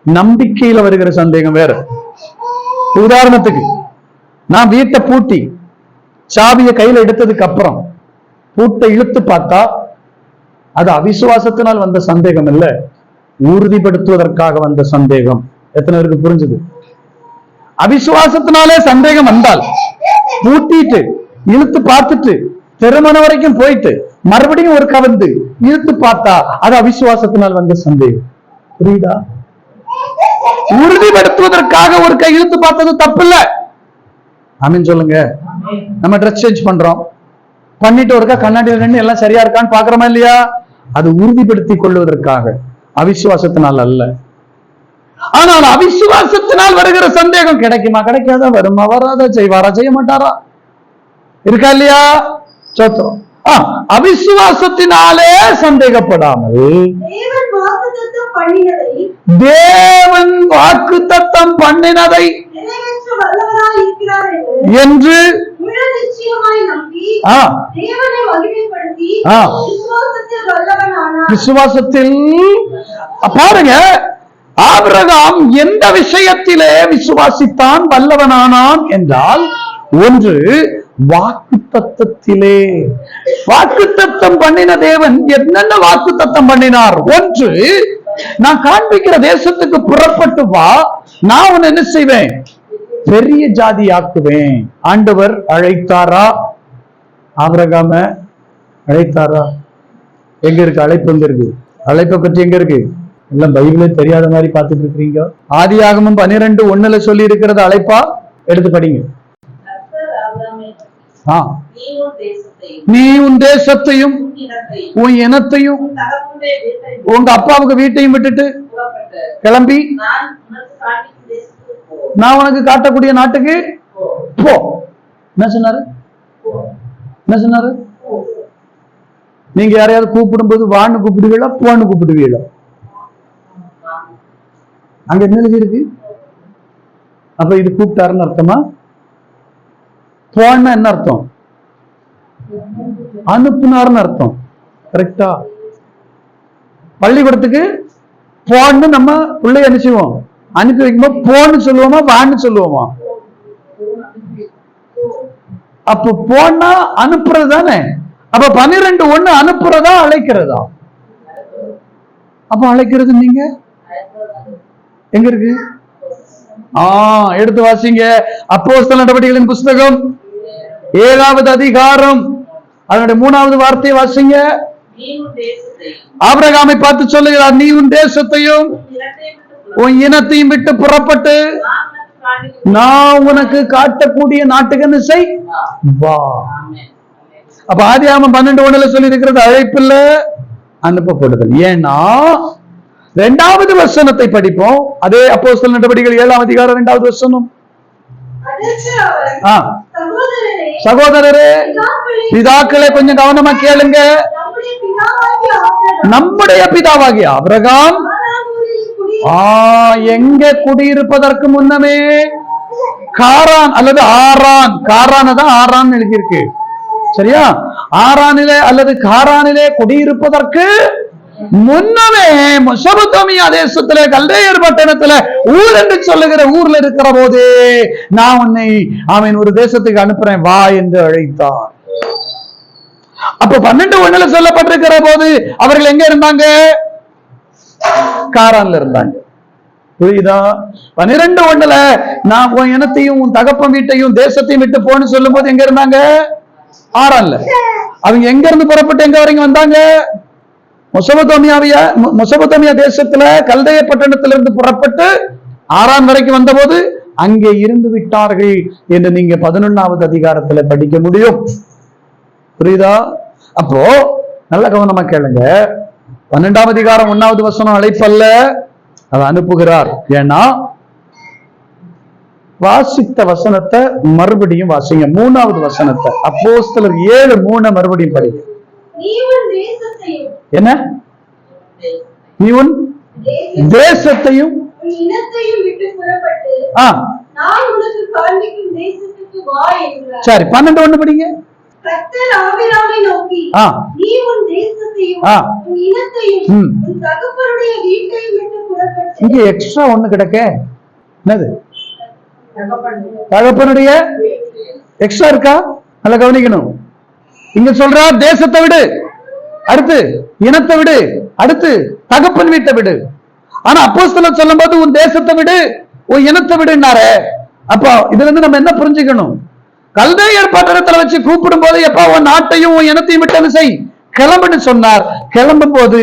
நம்பிக்கையில வருகிற சந்தேகம் வேற. உதாரணத்துக்கு, நான் வீட்டை பூட்டி சாவியை கையில எடுத்ததுக்கு அப்புறம் பூட்டை இழுத்து பார்த்தா அது அவிசுவாசத்தினால் வந்த சந்தேகம் இல்ல, உறுதிப்படுத்துவதற்காக வந்த சந்தேகம். எத்தனை பேருக்கு புரிஞ்சது? அவிசுவாசத்தினாலே சந்தேகம் வந்தால் பூட்டிட்டு இழுத்து பார்த்துட்டு திருமணம் வரைக்கும் போயிட்டு மறுபடியும் ஒரு கவர்ந்து இழுத்து பார்த்தா அது அவிசுவாசத்தினால் வந்த சந்தேகம். புரியுதா? உறுதிப்படுத்துவதற்காக ஒரு கை இழுத்து பார்த்தது தப்பு இல்ல. ஆமீன் சொல்லுங்க. நம்ம ட்ரெஸ் சேஞ்ச் பண்றோம், பண்ணிட்டு ஒருக்கா கண்ணாடியில் நின்று எல்லாம் சரியா இருக்கான்னு பாக்குறோமா இல்லையா? அது உறுதிப்படுத்திக் கொள்வதற்காக, அவிசுவாசத்தினால் அல்ல. ஆனால் அவிசுவாசத்தினால் வருகிற சந்தேகம் கிடைக்குமா கிடைக்காதா, வருமா வராதா, செய்வாரா செய்ய மாட்டாரா, இருக்கா இல்லையா? சோத்திரம். அவிசுவாசத்தினாலே சந்தேகப்படாமல் தேவன் வாக்குத்தத்தம் பண்ணினதை என்று விசுவாசத்தில் பாருங்க. ஆபிரகாம் எந்த விஷயத்திலே விசுவாசித்தான் வல்லவனானான் என்றால், ஒன்று வாக்குத்தத்தத்திலே. வாக்குத்தத்தம் பண்ணின தேவன் என்னென்ன வாக்குத்தத்தம் பண்ணினார்? ஒன்று, நான் காண்பிக்கிற தேசத்துக்கு புறப்பட்டு வா, நான் உன்னை என்ன செய்வேன்? பெரிய ஜாதி ஆக்குவேன். ஆண்டவர் அழைத்தாரா? ஆபிரகாம அழைத்தாரா? எங்க இருக்கு அழைப்பு? எங்க இருக்கு அழைப்பை பற்றி? எங்க இருக்கு? எல்லாம் பைபிளே தெரியாத மாதிரி பார்த்துட்டு இருக்கிறீங்க. ஆதியாகமம் 12:1 சொல்லி இருக்கிறது அழைப்பா? எடுத்து படிங்க. நீ உன் தேசத்தையும் உன் இனத்தையும் உங்க அப்பாவுக்கு வீட்டையும் விட்டுட்டு கிளம்பி நான் உனக்கு காட்டக்கூடிய நாட்டுக்கு போ. என்ன சொன்னாரு? என்ன சொன்னாரு? நீங்க யாரையாவது கூப்பிடும் போது வான்னு கூப்பிடுவீங்களா, போன்னு கூப்பிடுவீங்களா? அங்க என்ன எழுதி இருக்கு? அப்ப இது கூப்பிட்டாருன்னு அர்த்தமா? போன்னா என்ன அர்த்தம்? அனுப்புனார்னு அர்த்தம். கரெக்டா? பள்ளிக்கூடத்துக்கு போன்னு நம்ம பிள்ளை அனுப்பிச்சுவோம். அனுப்பி வைக்கும்போது போன்னு சொல்லுவோமா வான்னு சொல்லுவோமா? அப்ப போனா அனுப்புறது தானே. அப்ப 12:1 அனுப்புறதா அழைக்கிறதா? அப்ப அழைக்கிறது நீங்க எங்க இருக்கு? எடுத்து வாசிங்க. அப்போஸ்தலர் நடவடிக்கைகளின் புஸ்தகம் 7வது அதிகாரம் அதனுடைய 3வது வார்த்தையை வாசிங்க. ஆபிரகாமை பார்த்து சொல்லுகிறார், நீ உன் தேசத்தையும் உன் இனத்தையும் விட்டு புறப்பட்டு நான் உனக்கு காட்டக்கூடிய நாட்டுக்கு செய் வா. அப்ப ஆதியாகமம் 12:1 சொல்லி இருக்கிறது அழைப்பில்ல, அனுப்பப்படுதல். ஏன்னா 2வது வசனத்தை படிப்போம். அதே அப்போஸ்தலர் நடவடிக்கைகள் 7ஆம் அதிகாரம் 2வது வசனம். சகோதரரே, பிதாக்களே, கொஞ்சம் கவனமா கேளுங்க. நம்முடைய பிதாவாகிய ஆபிரகாம் எங்க குடியிருப்பதற்கு முன்னமே காரான் அல்லது ஆரான், காரான தான் ஆரான் எழுதியிருக்கு, சரியா? ஆரானிலே அல்லது காரானிலே குடியிருப்பதற்கு முன்னமே மெசொப்பொத்தாமியா தேசத்திலே கல்தேயர் பட்டணத்திலே ஊர் என்று சொல்லுகிற ஊர்ல இருக்கிற போதே நான் உன்னை அவன் ஒரு தேசத்துக்கு அனுப்புறேன் வா என்று அழைத்தார். அப்ப 12:1 சொல்லப்பட்டிருக்கிற போது அவர்கள் எங்க இருந்தாங்க? காரான்ல இருந்தாங்க. புரியுதா? 12:1 நான் உன் இனத்தையும் உன் தகப்பன் வீட்டையும் தேசத்தையும் விட்டு போன்னு சொல்லும் போது எங்க இருந்தாங்க? ஆரான்ல. அவங்க எங்க இருந்து புறப்பட்டு எங்க வரைக்கும் வந்தாங்க? மெசொப்பொத்தாமியா தேசத்துல கல்தேய பட்டணத்திலிருந்து புறப்பட்டு ஆரான் வரைக்கும் வந்த போது அங்கே இருந்து விட்டார்கள் என்று நீங்க 11வது அதிகாரத்துல படிக்க முடியும். புரியுதா? அப்போ நல்ல கவனமா கேளுங்க. 12ஆம் அதிகாரம் 1வது வசனம் அழைப்பல்ல, அதை அனுப்புகிறார். ஏன்னா வாசித்த வசனத்தை மறுபடியும் வாசிங்க. 3வது வசனத்தை அப்போஸ்தலர் 7:3 மறுபடியும் படிங்க. என்ன? நீ உன் தேசத்தையும் விட்டு புறப்பட்டு நான் உனக்கு காண்பிக்கும் தேசத்துக்கு வா என்றார். சரி, 12:1 படிங்க. கர்த்தர் ஆபிரகாமை நோக்கி, நீ உன் தேசத்தையும் உன் இனத்தையும் உன் தகப்பனுடைய வீட்டையும் விட்டு புறப்பட்டு. இங்க எக்ஸ்ட்ரா ஒண்ணு கிடக்க. என்னது? தகப்பனுடைய எக்ஸ்ட்ரா இருக்கா? நல்லா கவனிக்கணும். இங்க சொல்றா தேசத்தை விடு, அடுத்து இனத்தை விடு, அடுத்து தகப்பன் வீட்டை விடு. ஆனா அப்போஸ்தலர் சொல்லும் போது உன் தேசத்தை விடு, உன் இனத்தை விடுனாரே. அப்போ இதுல இருந்து நம்ம என்ன புரிஞ்சுக்கணும்? கல்தேயர் பட்டணத்துல வச்சு கூப்பிடும் போது எப்ப உன் நாட்டையும் உன் இனத்தையும் விட்டு செய், கிளம்புன்னு சொன்னார். கிளம்பும் போது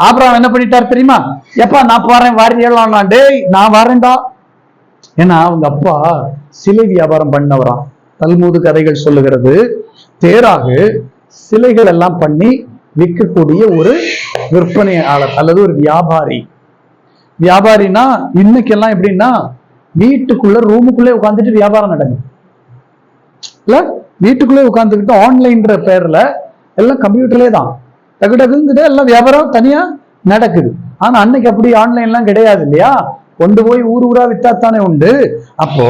ஆபிரகாம் என்ன பண்ணிட்டார் தெரியுமா? எப்பா நான் போறேன், வாரியலாம். டேய் நான் வரேன்டா. ஏன்னா அவங்க அப்பா சிலை வியாபாரம் பண்ணவராம். தல்மூது கதைகள் சொல்லுகிறது. தேராகு சிலைகள் எல்லாம் பண்ணி விற்கக்கூடிய ஒரு விற்பனையாளர் அல்லது ஒரு வியாபாரி. வியாபாரினா இன்னைக்கெல்லாம் எப்படின்னா வீட்டுக்குள்ள ரூமுக்குள்ளே உட்காந்துட்டு வியாபாரம் நடக்கும் இல்ல, வீட்டுக்குள்ளே உட்காந்துக்கிட்டு ஆன்லைன்ற பேர்ல எல்லாம் கம்ப்யூட்டர்லே தான் டக்கு டக்குங்குது, எல்லாம் வியாபாரம் தனியா நடக்குது. ஆனா அன்னைக்கு அப்படி ஆன்லைன்லாம் கிடையாது இல்லையா? கொண்டு போய் ஊர் ஊரா வித்தாத்தானே உண்டு. அப்போ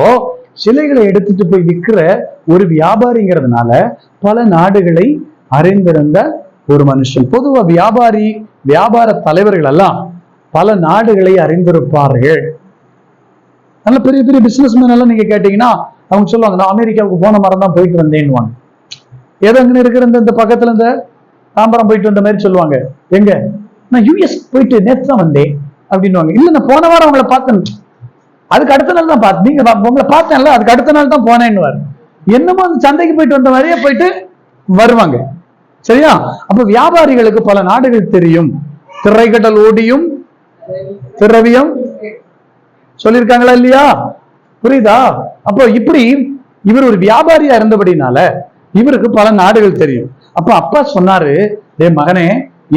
சிலைகளை எடுத்துட்டு போய் விற்கிற ஒரு வியாபாரிங்கிறதுனால பல நாடுகளை அறிந்திருந்த ஒரு மனுஷன். பொதுவா வியாபாரி வியாபார தலைவர்கள் எல்லாம் பல நாடுகளை அறிந்திருப்பார்கள். நல்ல பெரிய பெரிய பிசினஸ் மேன் எல்லாம் நீங்க கேட்டீங்கன்னா அவங்க சொல்லுவாங்க, நான் அமெரிக்காவுக்கு போன மரம் தான் போயிட்டு வந்தேன்னுவாங்க. ஏதோ அங்க இருக்கிற இந்த பக்கத்துல இந்த தாம்பரம் போயிட்டு வந்த மாதிரி சொல்லுவாங்க. எங்க? நான் யூஎஸ் போயிட்டு நேற்று தான் வந்தேன் அப்படின்னுவாங்க. இல்ல நான் போன வாரம் அவங்களை பார்த்தேன், அதுக்கு அடுத்த நாள் தான் பார்த்தேன், நீங்க உங்களை பார்த்தேன்ல அதுக்கு அடுத்த நாள் தான் போனேன்னு. என்னமோ அந்த சந்தைக்கு போயிட்டு வந்த மாதிரியே போயிட்டு வருவாங்க. சரியா? அப்ப வியாபாரிகளுக்கு பல நாடுகள் தெரியும். திரைக்கடல் ஓடியும் திரவியம் சொல்லியிருக்காங்களா இல்லையா? புரியுதா? அப்போ இப்படி இவர் ஒரு வியாபாரியா இருந்தபடினால இவருக்கு பல நாடுகள் தெரியும். அப்ப அப்பா சொன்னாரு, டே மகனே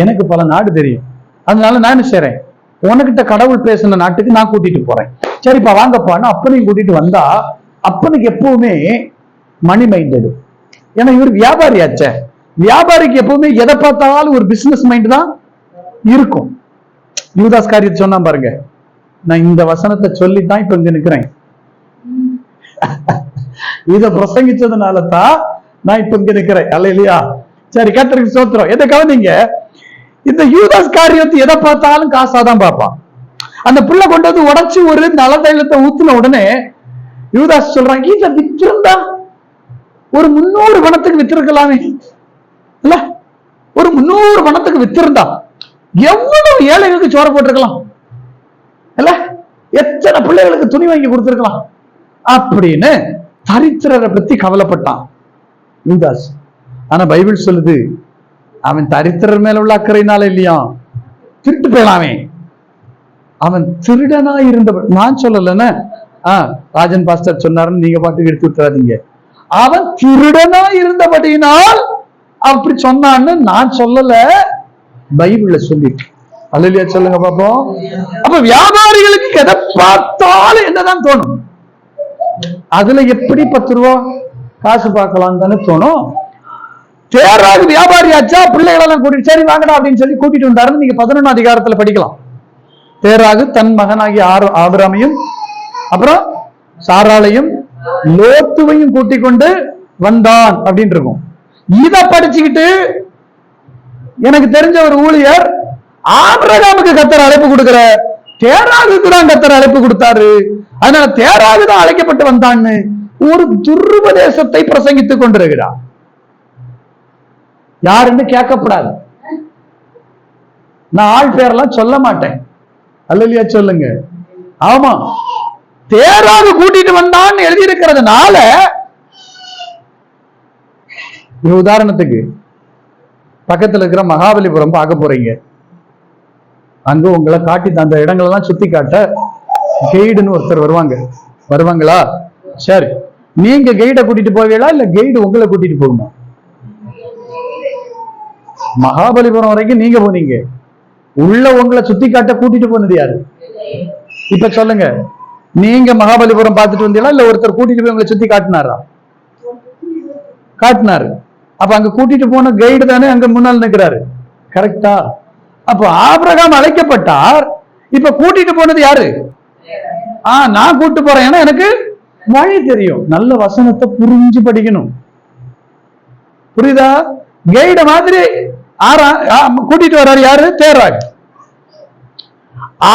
எனக்கு பல நாடு தெரியும், அதனால நான் செய்றேன், உனக்கிட்ட கடவுள் பேசின நாட்டுக்கு நான் கூட்டிட்டு போறேன். சரிப்பா வாங்கப்பான்னு அப்பனையும் கூட்டிட்டு வந்தா அப்பனுக்கு எப்பவுமே மணி மைண்டடு. ஏன்னா இவர் வியாபாரியாச்சே. வியாபாரிக்கு எப்பவுமே எதை பார்த்தாலும் ஒரு பிசினஸ் மைண்ட் தான் இருக்கும். யூதாஸ் காரியத்தை சொன்னா பாருங்க, நான் இந்த வசனத்தை சொல்லித்தான் இப்ப இங்க நிக்கிறேன். இத பிரசங்கிச்சதுனால தான் நான் இப்ப இங்க நிக்கிறேன். அல்ல இல்லையா? சரி, கர்த்தருக்கு ஸ்தோத்திரம். எதை கவனிங்க, இந்த யூதாஸ் காரியத்தை எதை பார்த்தாலும் காசாதான் பார்ப்பான். அந்த புள்ள கொண்டு வந்து உடைச்சு ஒரு நலதைலத்தை ஊத்துன உடனே யூதாஸ் சொல்றான், இதை வித்திருந்தா ஒரு 300 பணத்துக்கு வித்திருக்கலாமே இல்ல, ஒரு 300 பணத்துக்கு வித்திருந்தா எவ்வளவு ஏழைகளுக்கு சோற போட்டிருக்கலாம் இல்ல, எத்தனை பிள்ளைகளுக்கு துணி வாங்கி கொடுத்திருக்கலாம் அப்படின்னு தரித்திரரை பத்தி கவலைப்பட்டான் யூதாஸ். ஆனா பைபிள் சொல்லுது, அவன் தரித்திரர் மேல உள்ள அக்கறையினால இல்லையா, திருட்டு போயலாமே, அவன் திருடனா இருந்த. நான் சொல்லலன்னு ராஜன் பாஸ்டர் சொன்னாருன்னு நீங்க பாட்டுக்கு எடுத்து விட்டுறாதீங்க. அவன் திருடனா இருந்தபடியினால் அப்படி சொன்னான்னு நான் சொல்லல, பைபிள்ல சொல்லிட்டு. அல்லையா? சொல்லுங்க பாப்போம். அப்ப வியாபாரிகளுக்கு எதை பார்த்தாலும் என்னதான் தோணும்? அதுல எப்படி 10 ரூபா காசு பார்க்கலாம் தானே தோணும். தேராக வியாபாரி ஆச்சா, பிள்ளைகளெல்லாம் கூட்டிட்டு சரி வாங்கடா அப்படின்னு சொல்லி கூட்டிட்டு வந்தாருன்னு நீங்க 11ஆம் அதிகாரத்துல படிக்கலாம். தேராகு தன் மகனாகிய ஆபிரகாமையும் அப்புறம் சாராளையும் லோத்துவையும் கூட்டிக் கொண்டு வந்தான் அப்படின்னு இருக்கும். இத படிச்சுக்கிட்டு எனக்கு தெரிஞ்ச ஒரு ஊழியர் ஆபிரகாமுக்கு கர்த்தர் அழைப்பு கொடுக்கிற, தேராகுக்கு தான் கர்த்தர் அழைப்பு கொடுத்தாரு, அதனால தேராகு தான் அழைக்கப்பட்டு வந்தான்னு ஒரு துர்பதேசத்தை பிரசங்கித்துக் கொண்டிருக்கிறார். யாருன்னு கேட்கப்படாது. நான் ஆள் பேரெல்லாம் சொல்ல மாட்டேன். அல்லேலூயா சொல்லுங்க. ஆமா, தேராக கூட்டிட்டு வந்தான்னு எழுதி இருக்கிறதுனால, உதாரணத்துக்கு பக்கத்துல இருக்கிற மகாபலிபுரம் பார்க்க போறீங்க. அங்க உங்களை காட்டி அந்த இடங்களெல்லாம் சுத்தி காட்ட கைடுன்னு ஒருத்தர் வருவாங்களா? சரி, நீங்க கைடை கூட்டிட்டு போவீங்களா இல்ல கைடு உங்களை கூட்டிட்டு போகுமா? மகாபலிபுரம் வரைக்கும் நீங்க போனீங்க, உள்ள உங்களை சுத்தி காட்ட கூட்டிட்டு போனது யாரு? இப்ப சொல்லுங்க, நீங்க மகாபலிபுரம் பார்த்துட்டு வந்தீங்களா இல்ல ஒருத்தர் கூட்டிட்டு போய் உங்களை சுத்தி காட்டினாரா? காட்டினாரு. அப்ப அங்க கூட்டிட்டு போன கைடு தானே அங்க முன்னால் நிற்கிறாரு. கரெக்டா? அப்ப ஆபிரகாம் அழைக்கப்பட்டார். இப்ப கூட்டிட்டு போனது யாரு? நான் கூட்டிட்டு போறேன், ஏன்னா எனக்கு வழி தெரியும். நல்ல வசனத்தை புரிஞ்சு படிக்கணும். புரியுதா? கைட மாதிரி கூட்டிட்டு வர்றாரு யாரு? தேராக.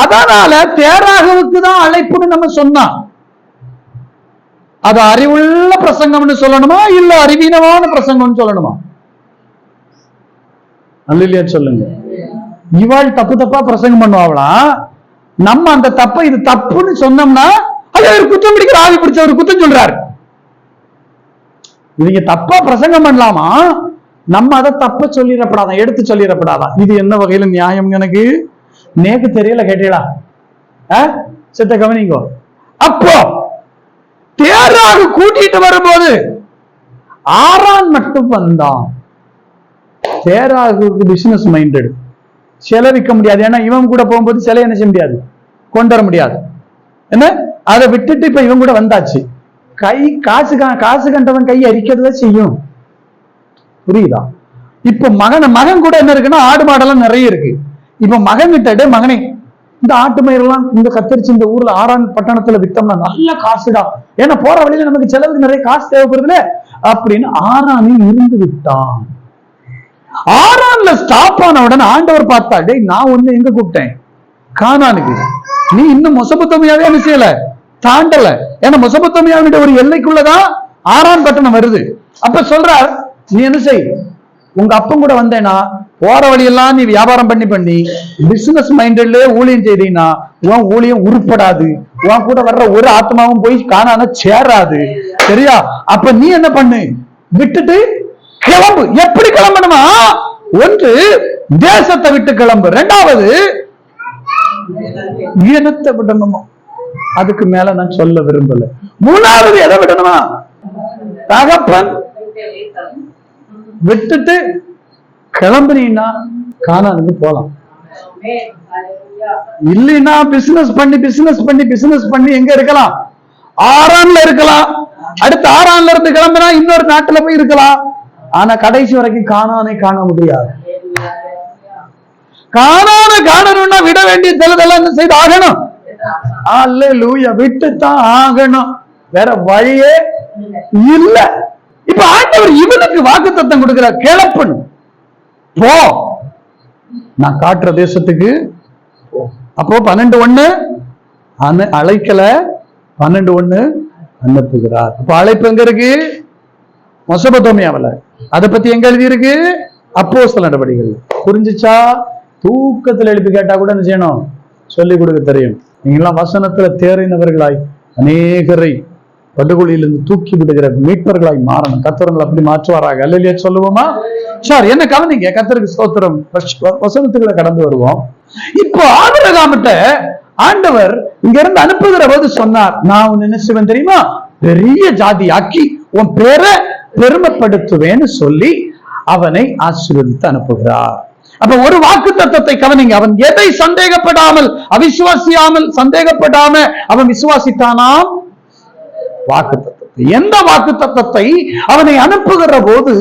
அதனால தேராகவுக்கு தான் அழைப்புன்னு நம்ம சொன்னா, அது அறிவுள்ள பிரசங்கம்னு சொல்லணுமா இல்ல அறிவீனமான பிரசங்கம்னு சொல்லணுமா? அல்லேலூயா சொல்லுங்க. இவாள் தப்பு தப்பா பிரசங்கம் பண்ணுவாங்களாம். நம்ம அந்த தப்பை இது தப்புன்னு சொன்னோம்னா அது ஒரு குற்றம் பிடிக்கிற ஆவி பிடிச்ச ஒரு குற்றம் சொல்றாரு. இவங்க தப்பா பிரசங்கம் பண்ணலாமா, நம்ம அதை தப்ப சொல்லிடப்படாதான், எடுத்து சொல்லிடப்படாதான். இது என்ன வகையில நியாயம்? எனக்கு நேக்கு தெரியல. கேட்டீங்களா? சித்த கவனிங்கோ. அப்போ தேராக கூட்டிட்டு வரும்போது ஆரான் மட்டும் வந்தான். தேராகுக்கு பிசினஸ் மைண்டட், சிலை விற்க முடியாது. ஏன்னா இவன் கூட போகும்போது சிலை என்ன செய்ய முடியாது, கொண்டு வர முடியாது. என்ன, அதை விட்டுட்டு இப்ப இவன் கூட வந்தாச்சு. காசு கண்டவன் கை அரிக்கிறத செய்யும். புரியுதா? இப்ப மகன் கூட என்ன இருக்குன்னா ஆடு மாடெல்லாம் நிறைய இருக்கு. இப்ப மகன் கிட்ட, மகனே இந்த ஆட்டு மயிரெல்லாம் இந்த கத்தரிச்சு இந்த ஊர்ல ஆரான் பட்டணத்துல வித்தோம்னா நல்ல காசுடா, ஏன்னா போற வழியில நமக்கு செலவுக்கு நிறைய காசு தேவைப்படுதுல அப்படின்னு ஆரானில் இருந்து விட்டான். ஆரான்ல ஸ்டாப் ஆன உடனே ஆண்டவர் பார்த்தா, டேய் நான் ஒண்ணு எங்க கூப்பிட்டேன்? கானானுக்கு. நீ இன்னும் மெசொப்பொத்தாமியாவே என்ன செய்யல, தாண்டல. ஏன்னா மெசொப்பொத்தாமியாவிட ஒரு எல்லைக்குள்ளதான் ஆரான் பட்டணம் வருது. அப்ப சொல்றார், நீ என்ன செய், உங்க அப்பன் கூட வந்தேனா போற வழியெல்லாம் நீ வியாபாரம் பண்ணி பிசினஸ் மைண்டட்ல ஊழியம் செய்தீங்கன்னா உன் ஊழியம் உருப்படாது. உன் கூட வர்ற ஒரு ஆத்மாவும் போய் காணாம சேராது. சரியா? அப்ப நீ என்ன பண்ணு, விட்டுட்டு கிளம்பு. எப்படி கிளம்பணுமா? ஒன்று தேசத்தை விட்டு கிளம்பு, இரண்டாவது இனத்தை விடணுமா, அதுக்கு மேல நான் சொல்ல விரும்பல. மூணாவது எதை விடணுமா? தகப்பன் விட்டுட்டு கிளம்புனீங்கன்னா கானானுக்கு போலாம். இல்லைன்னா பிசினஸ் பண்ணி எங்க இருக்கலாம்? ஆரான்ல இருக்கலாம். அடுத்து ஆரான்ல இருந்து கிளம்பினா இன்னொரு நாட்டுல போய் இருக்கலாம். ஆனா கடைசி வரைக்கும் கானானை காண முடியாது. கானானை காணணும்னா விட வேண்டிய தெளிதெல்லாம் செய்து ஆகணும். அல்லேலூயா, விட்டுத்தான் ஆகணும், வேற வழியே இல்ல. இப்ப ஆண்டவர் இவனுக்கு வாக்குத்தத்தம் கொடுக்கிறார், கிளப்பணும், போ, நான் காட்டுற தேசத்துக்கு. அப்போ 12:1 அழைக்கல, 12:1 அனுப்புகிறார். அப்ப அழைப்பு எங்க இருக்கு? மெசொப்பொத்தாமியாவுல. அதை பத்தி எங்க எழுதி இருக்கு? அப்போஸ்தலர் நடவடிக்கைகள். புரிஞ்சுச்சா? தூக்கத்துல எழுப்பி கேட்டா கூட என்ன செய்யணும், சொல்லிக் கொடுக்க தெரியும். நீங்கெல்லாம் வசனத்துல தேறினவர்களாய் அநேகரை படுகொலியிலிருந்து தூக்கி விடுகிற மீட்பர்களாய் மாறணும். கர்த்தர் அப்படி மாற்றுவாராக. அல்லேலூயா சொல்லுவோமா? சார் என்ன கவனிங்க, கர்த்தருக்கு ஸ்தோத்திரம். வசனத்துக்குள்ள கடந்து வருவோம். இப்போ ஆபிரகாமிட்ட ஆண்டவர் இங்க இருந்து அனுப்புகிற போது சொன்னார், நான் உன்னை என்ன செய்வேன் தெரியுமா, பெரிய ஜாதி ஆக்கி உன் பேரை பெருமைப்படுத்துவேன்னு சொல்லி அவனை ஆசீர்வதித்து அனுப்புகிறார். அப்ப ஒரு வாக்கு தத்தத்தை கவனிங்க. அவன் எதை சந்தேகப்படாமல், சந்தேகப்படாம அவன் விசுவாசித்தானாம்? வாக்கு தத்தத்தை. எந்த வாக்கு தத்தத்தை அவனை அனுப்புகிற போது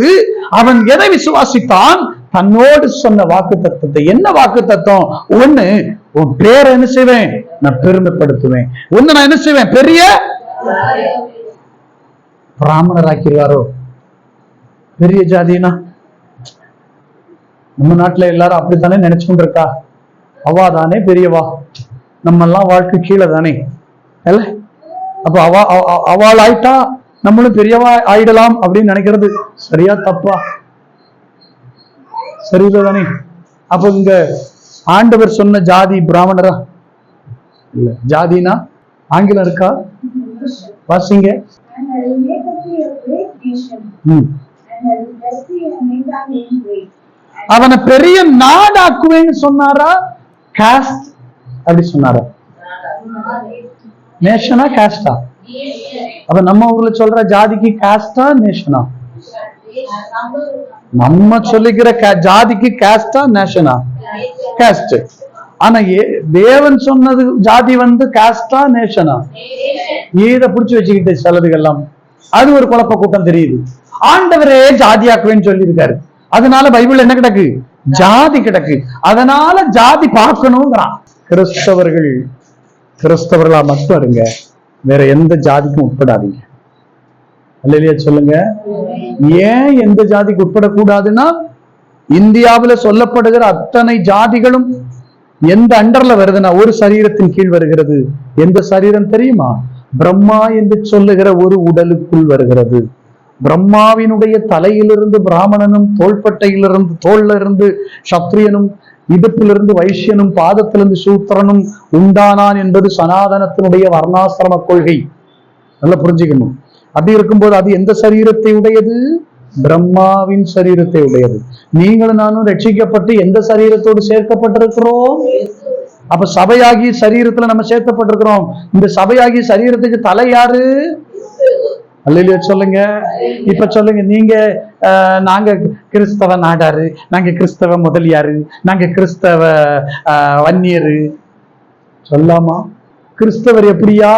அவன் எதை விசுவாசித்தான்? தன்னோடு சொன்ன வாக்கு தத்தத்தை. என்ன வாக்கு தத்தம்? ஒண்ணு, உன் பேரை என்ன செய்வேன், நான் பெருமைப்படுத்துவேன். ஒண்ணு, நான் என்ன செய்வேன், பெரிய பிராமணர் ஆக்கிடுவாரோ. பெரிய ஜாதினா நம்ம நாட்டுல எல்லாரும் அப்படித்தானே நினைச்சு கொண்டிருக்கா. அவா தானே பெரியவா, நம்ம எல்லாம் வாழ்க்கை கீழே தானே இல்ல. அப்ப அவள் ஆயிட்டா நம்மளும் பெரியவா ஆயிடலாம் அப்படின்னு நினைக்கிறது சரியா தப்பா? சரிதானே? அப்ப இங்க ஆண்டவர் சொன்ன ஜாதி பிராமணரா? இல்ல. ஜாதினா ஆங்கிலம் இருக்கா? வாசிங்க. அவனை பெரிய நாடாக்குவேன்னு சொன்னாரா? காஸ்ட் அப்படி சொன்னாரா? நேஷனா காஸ்டா? அப்ப நம்ம ஊர்ல சொல்ற ஜாதிக்கு காஸ்டா நேஷனா? நம்ம சொல்லிக்கிற ஜாதிக்கு காஸ்டா நேஷனா? காஸ்ட். ஆனா தேவன் சொன்னது ஜாதி காஸ்டா நேஷனா? இத புடிச்சு வச்சுக்கிட்டு சிலதுகெல்லாம் அது ஒரு குழப்ப கூட்டம் தெரியுது. ஆண்டவரே ஜாதியாக்குவேன்னு சொல்லி இருக்காரு. அதனால பைபிள் என்ன கிடக்கு? ஜாதி கிடக்கு. அதனால ஜாதி பார்க்கணுங்கிறான். கிறிஸ்தவர்களா மட்டும் இருங்க, வேற எந்த ஜாதிக்கும் உட்படாதீங்க. அல்லேலூயா சொல்லுங்க. ஏன் எந்த ஜாதிக்கு உட்படக்கூடாதுன்னா, இந்தியாவில சொல்லப்படுகிற அத்தனை ஜாதிகளும் எந்த அண்டர்ல வருதுன்னா ஒரு சரீரத்தின் கீழ் வருகிறது. எந்த சரீரம் தெரியுமா? பிரம்மா என்று சொல்லுகிற ஒரு உடலுக்குள் வருகிறது. பிரம்மாவினுடைய தலையிலிருந்து பிராமணனும், தோள்பட்டையிலிருந்து தோல்ல இருந்து சத்திரியனும், இடுப்பிலிருந்து வைசியனும், பாதத்திலிருந்து சூத்திரனும் உண்டானான் என்பது சனாதனத்தினுடைய வர்ணாசிரம கொள்கை. நல்லா புரிஞ்சுக்கணும். அப்படி இருக்கும்போது அது எந்த சரீரத்தை உடையது? பிரம்மாவின் சரீரத்தை உடையது. நீங்களும் நானும் ரட்சிக்கப்பட்டு எந்த சரீரத்தோடு சேர்க்கப்பட்டிருக்கிறோம்? அப்ப சபையாகி சரீரத்துல நம்ம சேர்க்கப்பட்டிருக்கிறோம். இந்த சபையாகி சரீரத்துக்கு தலை யாரு? அல்லேலூயா சொல்லுங்க. இப்ப சொல்லுங்க, நீங்க நாங்க கிறிஸ்தவ நாடாரு, நாங்க கிறிஸ்தவ முதலியாரு, நாங்க கிறிஸ்தவ வன்னியரு சொல்லாமா? கிறிஸ்தவர் எப்படியா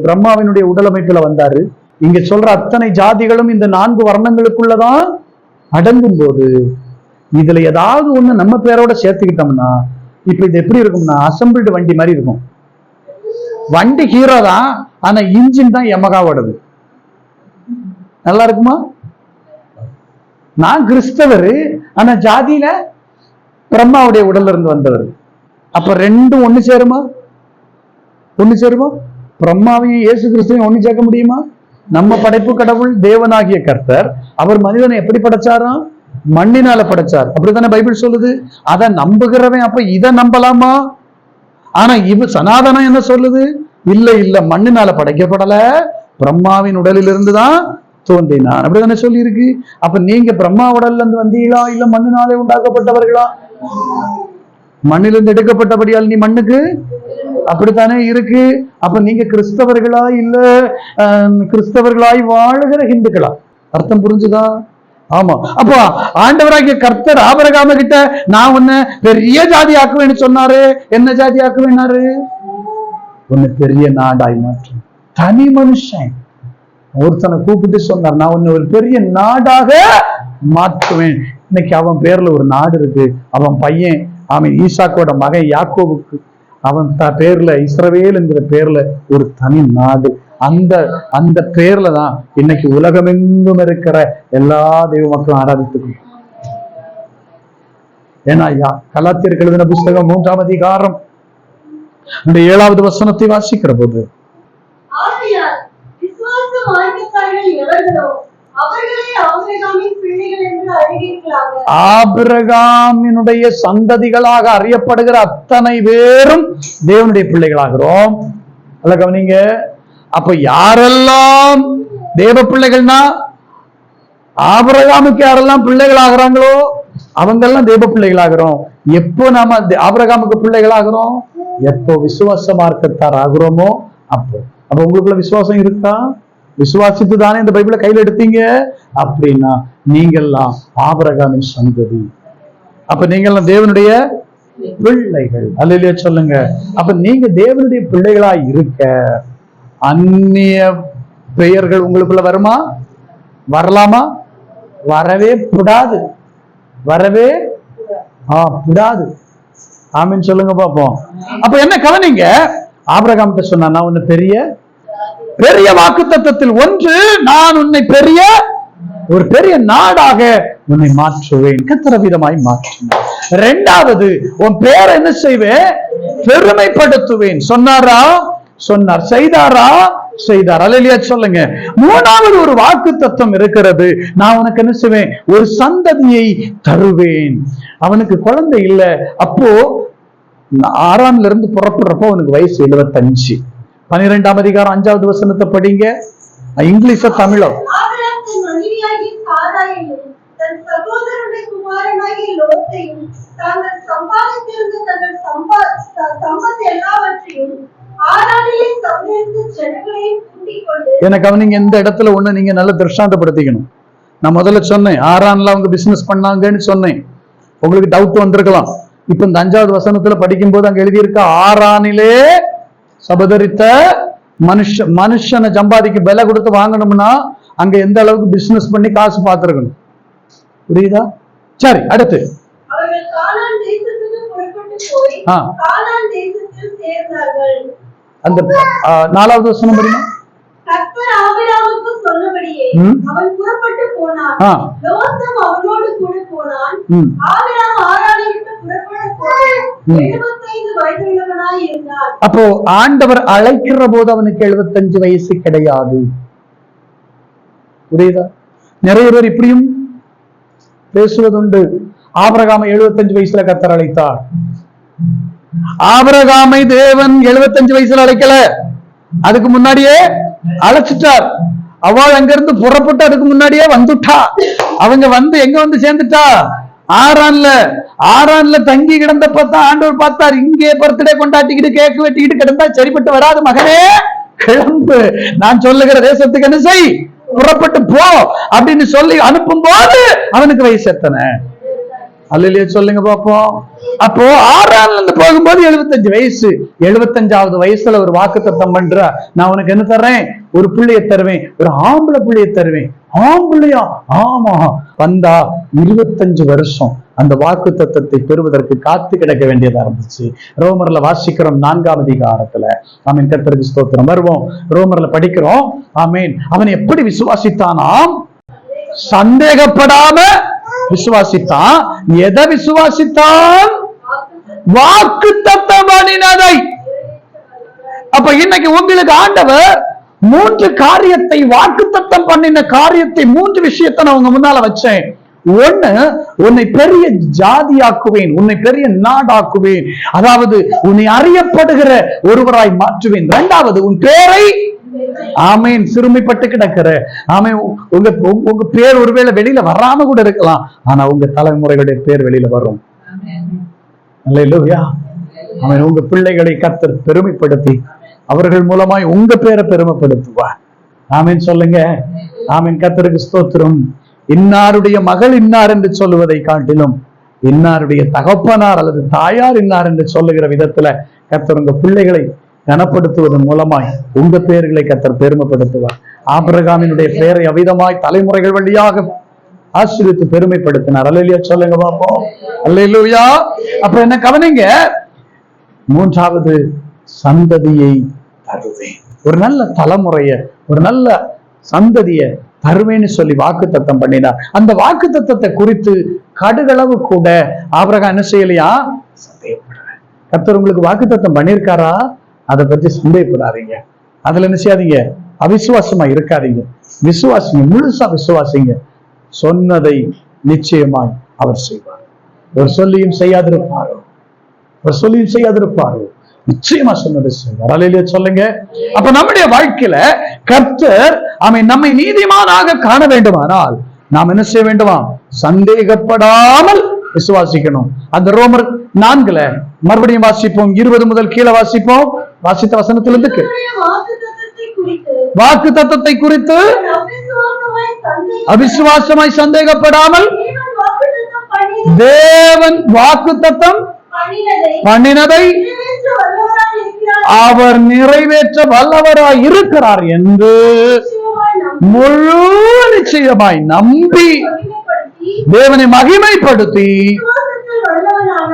பிரம்மாவினுடைய உடலமைப்புல வந்தாரு? இங்க சொல்ற அத்தனை ஜாதிகளும் இந்த 4 வர்ணங்களுக்குள்ளதான் அடங்கும் போது இதுல ஏதாவது ஒண்ணு நம்ம பேரோட சேர்த்துக்கிட்டோம்னா, இப்ப இது எப்படி இருக்கும்னா அசம்பிள்டு வண்டி மாதிரி இருக்கும். வண்டி ஹீரோ தான், ஆனா இன்ஜின் தான் யமகாவோடது. நல்லா இருக்குமா? நான் கிறிஸ்தவரு, ஆனா ஜாதியில பிரம்மாவுடைய உடல்ல இருந்து வந்தவர். அப்ப ரெண்டும் ஒண்ணு சேருமா? ஒண்ணு சேருமா? பிரம்மாவையும் இயேசு கிறிஸ்துவையும் ஒண்ணு சேர்க்க முடியுமா? நம்ம படைப்பு கடவுள் தேவனாகிய கர்த்தர் அவர் மனிதனை எப்படி படைச்சாராம்? மண்ணினால படைச்சார். அப்படித்தானே பைபிள் சொல்லுது. அதை நம்புகிறவன் அப்ப இதை நம்பலாமா? ஆனா சனாதனம் என்ன சொல்லுது? இல்ல இல்ல, மண்ணினால படைக்கப்படல, பிரம்மாவின் உடலில் இருந்துதான் தோன்றினான். அப்படித்தானே சொல்லி இருக்கு. அப்ப நீங்க பிரம்மா உடல்ல இருந்து வந்தீங்களா, இல்ல மண்ணினாலே உண்டாக்கப்பட்டவர்களா? மண்ணிலிருந்து எடுக்கப்பட்டபடியால் நீ மண்ணுக்கு அப்படித்தானே இருக்கு. அப்ப நீங்க கிறிஸ்தவர்களா, இல்ல கிறிஸ்தவர்களாய் வாழுகிற ஹிந்துக்களா? அர்த்தம் புரிஞ்சுதா? ஆமா. அப்ப ஆண்டவராகிய கர்த்தர் ஆபிரகாம் கிட்ட நான் உன்னை பெரிய ஜாதி ஆக்குவேன்னு சொன்னாரு. என்ன ஜாதி ஆக்குவேன்னாரு? உன்னை பெரிய நாடாய் மாற்றும். தனி மனுஷன் ஒருத்தனை கூப்பிட்டு சொன்னார், நான் உன்னை ஒரு பெரிய நாடாக மாற்றுவேன். இன்னைக்கு அவன் பேர்ல ஒரு நாடு இருக்கு. அவன் பையன், அவன் ஈசாக்கோட மகன் யாக்கோவுக்கு அவன் பேர்ல இஸ்ரவேல் என்கிற பேர்ல ஒரு தனி நாடு. அந்த பேர்ல தான் இன்னைக்கு உலகமெங்கும் இருக்கிற எல்லா தெய்வ மக்களும் ஆராதித்துக்கணும். ஏன்னா கலாத்தியருக்கு எழுதின புஸ்தகம் 3ஆம் அதிகாரம் 7வது வசனத்தை வாசிக்கிற போது, ஆபிரகாமினுடைய சந்ததிகளாக அறியப்படுகிற அத்தனை பேரும் தேவனுடைய பிள்ளைகளாகிறோம். அல்ல கவனிங்க. அப்ப யாரெல்லாம் தேவ பிள்ளைகள்னா, ஆபிரகாமுக்கு யாரெல்லாம் பிள்ளைகள் ஆகிறாங்களோ அவங்கெல்லாம் தேவ பிள்ளைகளாகிறோம். எப்போ நாம ஆபிரகாமுக்கு பிள்ளைகளாகிறோம்? எப்போ விசுவாச மார்க்கத்தார் ஆகிறோமோ அப்போ. அப்ப உங்களுக்குள்ள விசுவாசம் இருக்கா? விசுவாசித்து தானே இந்த பைபிளை கையில எடுத்தீங்க. அப்படின்னா நீங்கெல்லாம் ஆபிரகாமின் சந்ததி. அப்ப நீங்கெல்லாம் தேவனுடைய பிள்ளைகள். அல்லேலூயா சொல்லுங்க. அப்ப நீங்க தேவனுடைய பிள்ளைகளா இருக்க அந்நிய பெயர்கள் உங்களுக்குள்ள வருமா? வரலாமா? வரவே கூடாது. வரவே கூடாது. ஆமீன் சொல்லுங்க பாப்போம். அப்ப என்ன கவனிங்க, ஆபிரகாம் சொன்னா நான் உன்னை பெரிய பெரிய வாக்கு தத்தத்தில் ஒன்று, நான் உன்னை பெரிய ஒரு பெரிய நாடாக உன்னை மாற்றுவேன், கத்திரவிதமாய் மாற்றுவேன். 2வது, உன் பேரை என்ன செய்வேன்? பெருமைப்படுத்துவேன். சொன்னாரா? சொன்னார். செய்தாரா? செய்தார். அல்லேலூயா சொல்லுங்க. மூணாவது ஒரு வாக்குத்தத்தம் இருக்கிறது. நான் உனக்கு என்ன செய்வேன்? ஒரு சந்ததியை தருவேன். அவனுக்கு குழந்தை இல்லை. அப்போ ஆறான்ல இருந்து புறப்படுறப்போ அவனுக்கு வயசு 75. 12ஆம் அதிகாரம் 5வது வசனத்தை படிங்க. இங்கிலீஷ தமிழோ. தன் சகோதரனுடைய குமாரனாகிய லோத்தையும் தாங்கள் சம்பாதித்திருந்த தங்கள் சம்பத் எல்லாவற்றையும் ஆரானிலே சம்பாதித்த ஜனங்களையும் கூட்டிக் கொண்டு. எனக்கு அவனுங்க எந்த இடத்துல ஒண்ணு நீங்க நல்ல திருஷ்டாந்தப்படுத்திக்கணும். நான் முதல்ல சொன்னேன் ஆரான்ல அவங்க பிசினஸ் பண்ணாங்கன்னு சொன்னேன். உங்களுக்கு டவுட் வந்திருக்கலாம். இப்ப இந்த 5வது வசனத்துல படிக்கும் போது அங்க எழுதியிருக்க ஆரானிலே சபதரித்த மனுஷனை சம்பாதிக்க விலை கொடுத்து வாங்கணும்னா அங்க எந்த அளவுக்கு பிசினஸ் பண்ணி காசு பார்த்திருக்கணும். புரியுதா? சரி, அடுத்து அவர்கள் கானான் தேசத்துக்கு புறப்பட்டு போய் கானான் தேசத்தில் சேர்ந்தார்கள். அந்த 4வது வசனம் படிங்க. கர்த்தர் ஆபிரகாமுக்கு சொன்னபடியே அவன் புறப்பட்டு போனான். லோத்தும் அவனோடு கூட போனான். ஆபிரகாம் ஆரானை விட்டு புறப்பட போய் 75 வயதுள்ளவனாய் இருந்தான். அப்போ ஆண்டவர் அழைக்கிற போது அவனுக்கு 75 வயசு கிடையாது. புரியுதா? நிறைய பேர் இப்படியும் பேசுவதுண்டு. ஆபிரகாமை 75 வயசுல கர்த்தர் அழைத்தார். ஆபிரகாமை தேவன் 75 வயசுல அழைக்கல, அதுக்கு முன்னாடியே அழைச்சிட்டார். அவள் அங்கிருந்து புறப்பட்டு அதுக்கு முன்னாடியே வந்துட்டா. அவங்க வந்து எங்க வந்து சேர்ந்துட்டா? ஆறான்ல தங்கி கிடந்தப்பதான் ஆண்டவர் பார்த்தார். இங்கே பர்த்டே கொண்டாட்டிக்கிட்டு கேக்கு வெட்டிக்கிட்டு கிடந்தா சரிப்பட்டு வராது, மகனே கிளம்பு, நான் சொல்லுகிற தேசத்துக்கு என்ன செய், புறப்பட்டு போ அப்படின்னு சொல்லி அனுப்பும் போது அவனுக்கு வயசு எத்தனை? அல்லேலூயா சொல்லுங்க பாப்போம். அப்போ ஆறான்ல இருந்து போகும்போது 75 வயசு. 75வது வயசுல ஒரு வாக்குத்தத்தம் பண்ற, நான் உனக்கு என்ன தர்றேன்? ஒரு பிள்ளைய தருவேன், ஒரு ஆம்பளை பிள்ளைய தருவேன். ஆம்பளையா? ஆமா. வந்தா 25 வருஷம் அந்த வாக்குத்தத்தத்தை பெறுவதற்கு காத்து கிடக்க வேண்டியதா இருந்துச்சு. ரோமர்ல வாசிக்கிறோம் 4ஆம் அதிகாரத்துல. ஆமீன், கர்த்தருக்கு ஸ்தோத்திரம். வருவோம், ரோமர்ல படிக்கிறோம். ஆமீன். அவன் எப்படி விசுவாசித்தானாம்? சந்தேகப்படாம விசுவாசித்தான். எதை விசுவாசித்தான்? வாக்குத்தத்தம் பண்ணினதை. அப்ப இன்னைக்கு உங்களுக்கு ஆண்டவர் 3 காரியத்தை, வாக்குத்தத்தம் பண்ணின காரியத்தை, 3 விஷயத்தை நான் உங்க முன்னால வச்சேன். ஒண்ணு, உன்னை பெரிய ஜாதியாக்குவேன், உன்னை பெரிய நாடாக்குவேன், அதாவது உன்னை அறியப்படுகிற ஒருவராய் மாற்றுவேன். 2வது, உன் பேரை ஆமேன் சிறுமைப்பட்டு கிடக்கிற ஆமேன் உங்க பேர் ஒருவேளை வெளியில வராம கூட இருக்கலாம், ஆனா உங்க தலைமுறைகளுடைய பேர் வெளியில வரும். அல்லேலூயா. ஆமேன். உங்க பிள்ளைகளை கர்த்தர் பெருமைப்படுத்தி அவர்கள் மூலமாய் உங்க பேரை பெருமைப்படுத்துவார். ஆமேன் சொல்லுங்க. ஆமேன், கர்த்தருக்கு ஸ்தோத்திரம். இன்னாருடைய மகள் இன்னார் என்று சொல்லுவதை காட்டிலும் இன்னாருடைய தகப்பனார் அல்லது தாயார் இன்னார் என்று சொல்லுகிற விதத்துல கர்த்தர் உங்க பிள்ளைகளை கனப்படுத்துவதன் மூலமாய் உங்க பெயர்களை கர்த்தர் பெருமைப்படுத்துவார். ஆபிரகாமினுடைய பெயரை அவிதமாய் தலைமுறைகள் வழியாக ஆசீர்வதித்து பெருமைப்படுத்தினார். அல்லேலூயா சொல்லுங்க பாப்போம். அல்லேலூயா. அப்ப என்ன கவனிங்க, 3வது, சந்ததியை தருவேன். ஒரு நல்ல தலைமுறைய, ஒரு நல்ல சந்ததிய தருவேன்னு சொல்லி வாக்குத்தத்தம் பண்ணினார். அந்த வாக்குத்தத்தத்தை குறித்து கடுகளவு கூட ஆபிரகாம் என்ன செய்யலையா? சந்தேகப்படுறேன். கர்த்தர் உங்களுக்கு வாக்குத்தத்தம் பண்ணியிருக்காரா? அதை பற்றி சந்தேகப்படாதீங்க. அதுல என்ன செய்யாதீங்க? அவிசுவாசமா இருக்காதீங்க. விசுவாசிங்க, முழுசா விசுவாசிங்க. சொன்னதை நிச்சயமாய் அவர் செய்வார். ஒரு சொல்லியும் செய்யாதிருப்பாரோ, ஒரு சொல்லியும் செய்யாதிருப்பாரோ, நிச்சயமா சொன்னதை செய்வார். அல்லேலூயா சொல்லுங்க. அப்ப நம்முடைய வாழ்க்கையில கர்த்தர் நம்மை நீதிமானாக காண வேண்டுமானால் நாம் என்ன செய்ய வேண்டுமா? சந்தேகப்படாமல் விசுவாசிக்கணும். அந்த ரோமர் 4ல மறுபடியும் வாசிப்போம். 20 முதல் கீழே வாசிப்போம். வாசித்த வசனத்திலிருந்து வாக்கு தத்தத்தை குறித்து அவிசுவாசமாய் சந்தேகப்படாமல் தேவன் வாக்கு தத்தம் பண்ணினதை அவர் நிறைவேற்ற வல்லவராய் இருக்கிறார் என்று முழு நிச்சயமாய் நம்பி தேவனை மகிமைப்படுத்தி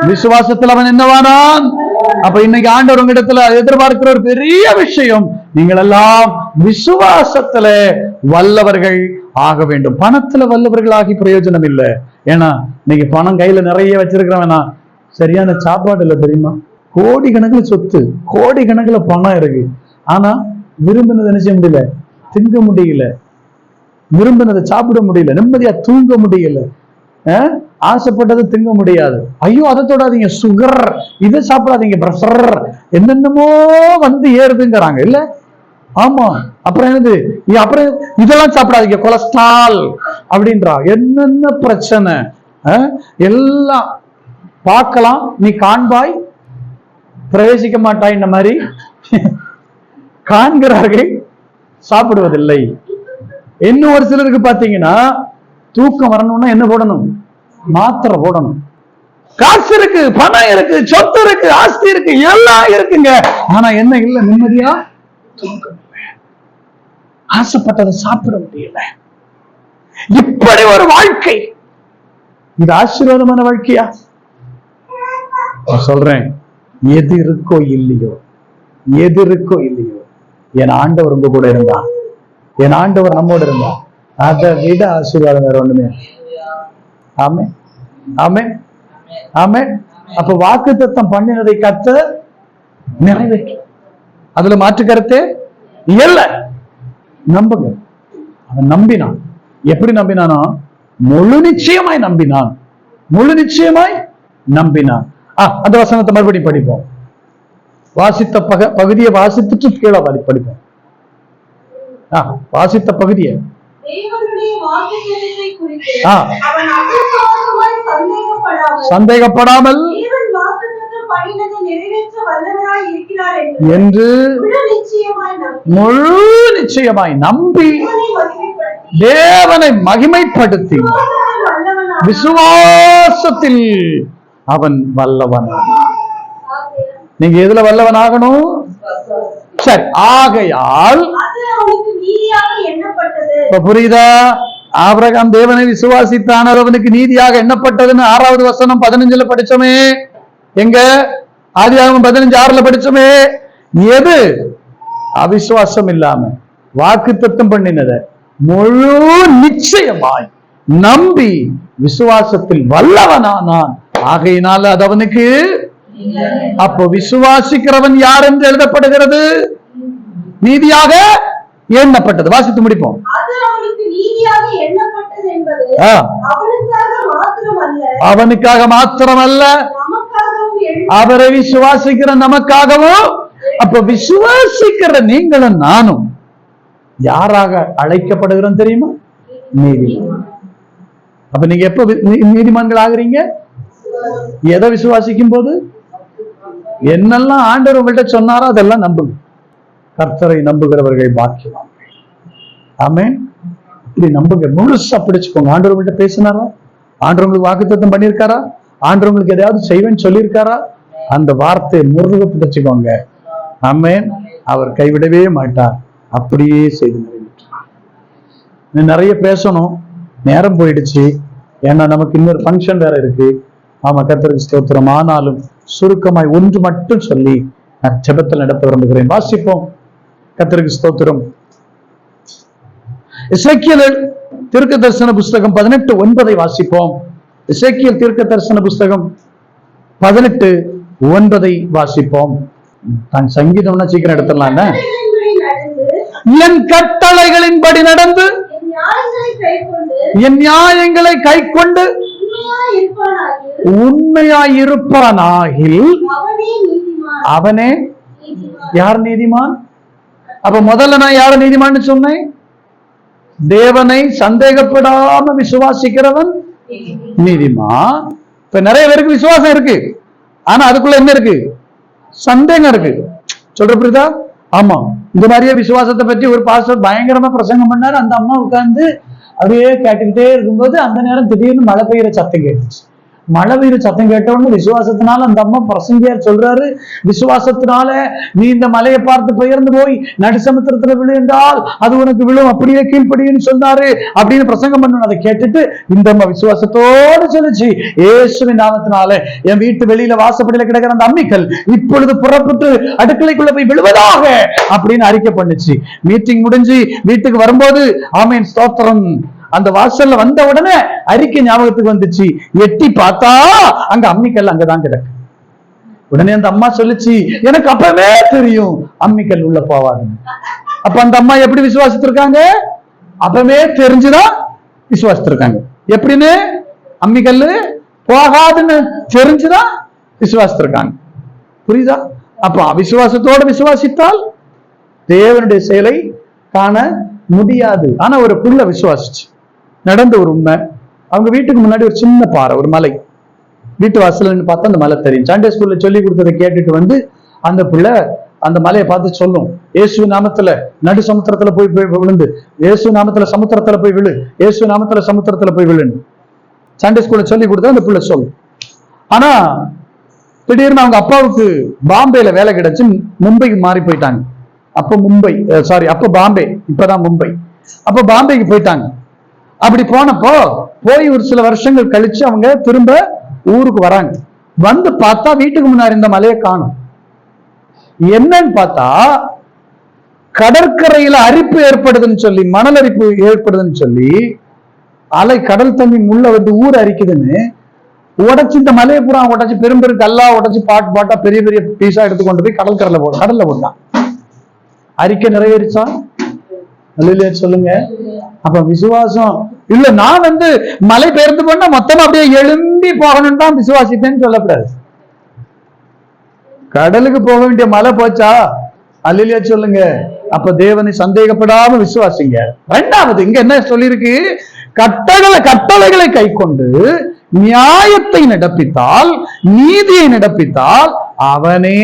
விசுவாசத்தில் அவன் என்னவானான்? அப்ப இன்னைக்கு ஆண்டவர் உங்களிடத்துல எதிர்பார்க்கிற ஒரு பெரிய விஷயம், நீங்கள் எல்லாம் விசுவாசத்துல வல்லவர்கள் ஆக வேண்டும். பணத்துல வல்லவர்கள் ஆகி பிரயோஜனம் இல்லை. ஏன்னா இன்னைக்கு பணம் கையில நிறைய வச்சிருக்கிறவனா சரியான சாப்பாடு இல்லை தெரியுமா? கோடி கணக்குல சொத்து, கோடி கணக்குல பணம் இருக்கு, ஆனா விரும்பினதை என்ன செய்ய முடியல, திங்க முடியல, விரும்பினதை சாப்பிட முடியல, நிம்மதியா தூங்க முடியல, ஆசைப்பட்டதை திங்க முடியாது. ஐயோ அதை தொடாதீங்க, சுகர், இதை சாப்பிடாதீங்க, பிரஷர், என்னென்னமோ வந்து ஏறுதுங்கிறாங்க இல்ல. ஆமா, அப்புறம் என்னது, அப்புறம் இதெல்லாம் சாப்பிடாதீங்க, கொலஸ்ட்ரால் அப்படின்றா, என்னென்ன பிரச்சனை எல்லாம் பார்க்கலாம். நீ காண்பாய் பிரவேசிக்க மாட்டாய். இந்த மாதிரி காண்கிறார்கள், சாப்பிடுவதில்லை. இன்னும் ஒரு சிலருக்கு பாத்தீங்கன்னா தூக்கம் வரணும்னா என்ன போடணும், மாத்திரை போடணும். காசு இருக்கு, பணம் இருக்கு, சொத்து இருக்கு, ஆஸ்தி இருக்கு, எல்லாம் இருக்குங்க, ஆனா என்ன இல்ல, நிம்மதியா தூங்க முடியல, ஆசைப்பட்டதை சாப்பிட முடியல. இப்படி ஒரு வாழ்க்கை, இது ஆசீர்வாதமான வாழ்க்கையா? சொல்றேன், எது இருக்கோ இல்லையோ, எது இருக்கோ இல்லையோ, என் ஆண்டவர் உங்க கூட இருந்தா, என் ஆண்டவர் நம்மோடு இருந்தா, அதை விட ஆசீர்வாதம் வேற ஒண்ணுமே. ஆமே, ஆமே, ஆமே. அப்ப வாக்குத்தத்தம் பண்ணினதை கர்த்தர் நிறைவேற்றும், அதுல மாற்று கருத்தே இல்ல. நம்புங்க. அவன் நம்பினான். எப்படி நம்பினானோ, முழு நிச்சயமாய் நம்பினான், முழு நிச்சயமாய் நம்பினான். அந்த வசனத்தை மறுபடியும் படிப்போம். வாசித்த பகுதியை வாசித்துட்டு கீழே படிப்போம். வாசித்த பகுதியை சந்தேகப்படாமல் என்று முழு நிச்சயமாய் நம்பி தேவனை மகிமைப்படுத்தி விசுவாசத்தில் அவன் வல்லவனானான். நீங்க எதுல வல்லவன் ஆகணும்? சரி, ஆகையால் புரியுதா? ஆபிரகாம் தேவனை விசுவாசித்தான், அவனுக்கு நீதியாக எண்ணப்பட்டதுன்னு 6வது வசனம் 15 படிச்சோமே. எங்க? ஆதியாகமம் 15:6 படிச்சோமே. எது? அவிசுவாசம் இல்லாம வாக்குத்தத்தம் பண்ணினத முழு நிச்சயமாய் நம்பி விசுவாசத்தில் வல்லவனானான். ஆகையினால அது அவனுக்கு, அப்போ விசுவாசிக்கிறவன் யார் என்று எழுதப்படுகிறது? நீதியாக எண்ணப்பட்டது. வாசித்து முடிப்போம். அவனுக்காக மாத்திரமல்ல, அவரை விசுவாசிக்கிற நமக்காகவும். அப்ப விசுவாசிக்கிற நீங்களும் நானும் யாராக அழைக்கப்படுகிறோம் தெரியுமா? நீதிமான். அப்ப நீங்க எப்ப நீதிமான்கள் ஆகுறீங்க? எதை விசுவாசிக்கும் போது? என்னெல்லாம் ஆண்டவர் உங்கள்கிட்ட சொன்னாரோ அதெல்லாம் நம்புங்க. கர்த்தரை நம்புகிறவர்கள் பாக்கியவான்கள். ஆமென். இப்படி நம்புங்க, முழுசா பிடிச்சுக்கோங்க. ஆண்டவர் உங்கள்கிட்ட பேசினாரா? ஆண்டவர் உங்களுக்கு வாக்குத்தத்தம் பண்ணியிருக்காரா? ஆண்டவர் உங்களுக்கு எதையாவது செய்வேன்னு சொல்லியிருக்காரா? அந்த வார்த்தையை முருக பிடிச்சுக்கோங்க. ஆமென். அவர் கைவிடவே மாட்டார். அப்படியே செய்து நிறைவேற்றார். நிறைய பேசணும், நேரம் போயிடுச்சு. ஏன்னா நமக்கு இன்னொரு ஃபங்க்ஷன் வேற இருக்கு. ஆமா, கர்த்தருக்கு ஸ்தோத்திரம். ஆனாலும் சுருக்கமாய் ஒன்று மட்டும் சொல்லி நான் ஜெபத்தில் நடத்த விரும்புகிறேன். வாசிப்போம். கர்த்தருக்கு ஸ்தோத்திரம். எசேக்கியேல் தீர்க்க தரிசன புஸ்தகம் 18:9 வாசிப்போம். எசேக்கியேல் தீர்க்க தரிசன புஸ்தகம் 18:9 வாசிப்போம். நான் சங்கீதம்னா சீக்கிரம் எடுத்துடலாம். என் கட்டளைகளின்படி நடந்து என் நியாயங்களை கை கொண்டு உண்மையாயிருப்பானாகில் அவனே. யார் நீதிமான்? அப்ப முதல்ல நான் யார நீதிமான்னு சொன்னேன்? தேவனை சந்தேகப்படாம விசுவாசிக்கிறவன் நீதிமான். இப்ப நிறைய பேருக்கு விசுவாசம் இருக்கு, ஆனா அதுக்குள்ள என்ன இருக்கு? சந்தேகம் இருக்கு. சொல்ற புரியுதா? ஆமா, இந்த மாதிரியே விசுவாசத்தை பற்றி ஒரு பாஸ்டர் பயங்கரமா பிரசங்கம் பண்ணாரு. அந்த அம்மா உட்கார்ந்து அப்படியே கேட்டுக்கிட்டே இருக்கும்போது அந்த நேரம் திடீர்னு மழை பெய்யுற சத்தம் கேட்டுச்சு. மழை பெய்யுற சத்தம் கேட்டவுடனே விசுவாசத்தினால அந்த அம்மா பிரசங்கியார் சொல்றாரு, விசுவாசத்தினால நீ இந்த மலையை பார்த்து பெயர்ந்து போய் நடுசமுத்திரத்துல விழுந்தால் அது உனக்கு விழும், அப்படியே கீழ்ப்படின்னு சொன்னாரு அப்படின்னு பிரசங்கம் பண்ணணும். அதை கேட்டுட்டு இந்த அம்மா விசுவாசத்தோடு சொல்லுச்சு, இயேசுவின் நாமத்தினால என் வீட்டு வெளியில வாசப்படியில கிடக்கிற அந்த அம்மிக்கல் இப்பொழுது புறப்பட்டு அடுக்கலைக்குள்ள போய் விழுவதாக அப்படின்னு அறிக்கை பண்ணுச்சு. மீட்டிங் முடிஞ்சு வீட்டுக்கு வரும்போது ஆமென் ஸ்தோத்திரம், அந்த வாசல்ல வந்த உடனே அறிக்கை ஞாபகத்துக்கு வந்துச்சு. எட்டி பார்த்தா அங்க அம்மிக்கல் அங்கதான் கிடக்கு. உடனே அந்த அம்மா சொல்லுச்சு, எனக்கு அப்பவே தெரியும் அம்மிக்கல் உள்ள போவாதுன்னு. அப்ப அந்த அம்மா எப்படி விசுவாசித்திருக்காங்க? அப்பவே தெரிஞ்சுதான் விசுவாசித்திருக்காங்க. எப்படின்னு? அம்மிக்கல்லு போகாதுன்னு தெரிஞ்சுதான் விசுவாசித்திருக்காங்க. புரியுதா? அப்ப அவிசுவாசத்தோடு விசுவாசித்தால் தேவனுடைய செயலை காண முடியாது. ஆனா ஒரு புள்ள விசுவாசிச்சு நடந்த ஒரு உண்மை. அவங்க வீட்டுக்கு முன்னாடி ஒரு சின்ன பாறை, ஒரு மலை, வீட்டு வாசல்னு பார்த்தா அந்த மலை தெரியும். சண்டே ஸ்கூல்ல சொல்லி கொடுத்ததை கேட்டுட்டு வந்து அந்த பிள்ளை அந்த மலையை பார்த்து சொல்லும், இயேசு நாமத்துல நடு சமுத்திரத்துல போய் விழுந்து, இயேசு நாமத்துல சமுத்திரத்துல போய் விழு, இயேசு நாமத்துல சமுத்திரத்துல போய் விழுன்னு சண்டே ஸ்கூல்ல சொல்லி கொடுத்தா அந்த பிள்ளை சொல்லும். ஆனா திடீர்னு அவங்க அப்பாவுக்கு பாம்பேல வேலை கிடைச்சு மும்பைக்கு மாறி போயிட்டாங்க. அப்ப பாம்பே, இப்பதான் மும்பை. அப்ப பாம்பேக்கு போயிட்டாங்க. அப்படி போனப்போ போய் ஒரு சில வருஷங்கள் கழிச்சு அவங்க திரும்ப ஊருக்கு வராங்க. வந்து பார்த்தா வீட்டுக்கு முன்னாடி இந்த மலையை காணும். என்னன்னு பார்த்தா கடற்கரையில அரிப்பு ஏற்படுதுன்னு சொல்லி, மணல் அரிப்பு ஏற்படுதுன்னு சொல்லி, அலை கடல் தண்ணி முள்ள வந்து ஊர் அரிக்குதுன்னு உடைச்சு இந்த மலையை பூரா உடைச்சு பெரும் கல்லா உடைச்சு பாட்டா பெரிய பெரிய பீஸா எடுத்து கொண்டு போய் கடல்ல போட்டான். அறிக்கை நிறைவேறிச்சா? சொல்லுங்க. அப்ப விசுவாசம் இல்ல, நான் வந்து மலை பெயர்ந்து போனா மொத்தமா அப்படியே எழும்பி போகணும் தான் விசுவாசித்தேன்னு சொல்லக்கூடாது. கடலுக்கு போக வேண்டிய மலை போச்சா? அல்லேலூயா சொல்லுங்க. அப்ப தேவனை சந்தேகப்படாம விசுவாசிங்க. இரண்டாவது இங்க என்ன சொல்லியிருக்கு? கட்டளைகளை கை கொண்டு நியாயத்தை நடப்பித்தால், நீதியை நடப்பித்தால் அவனே.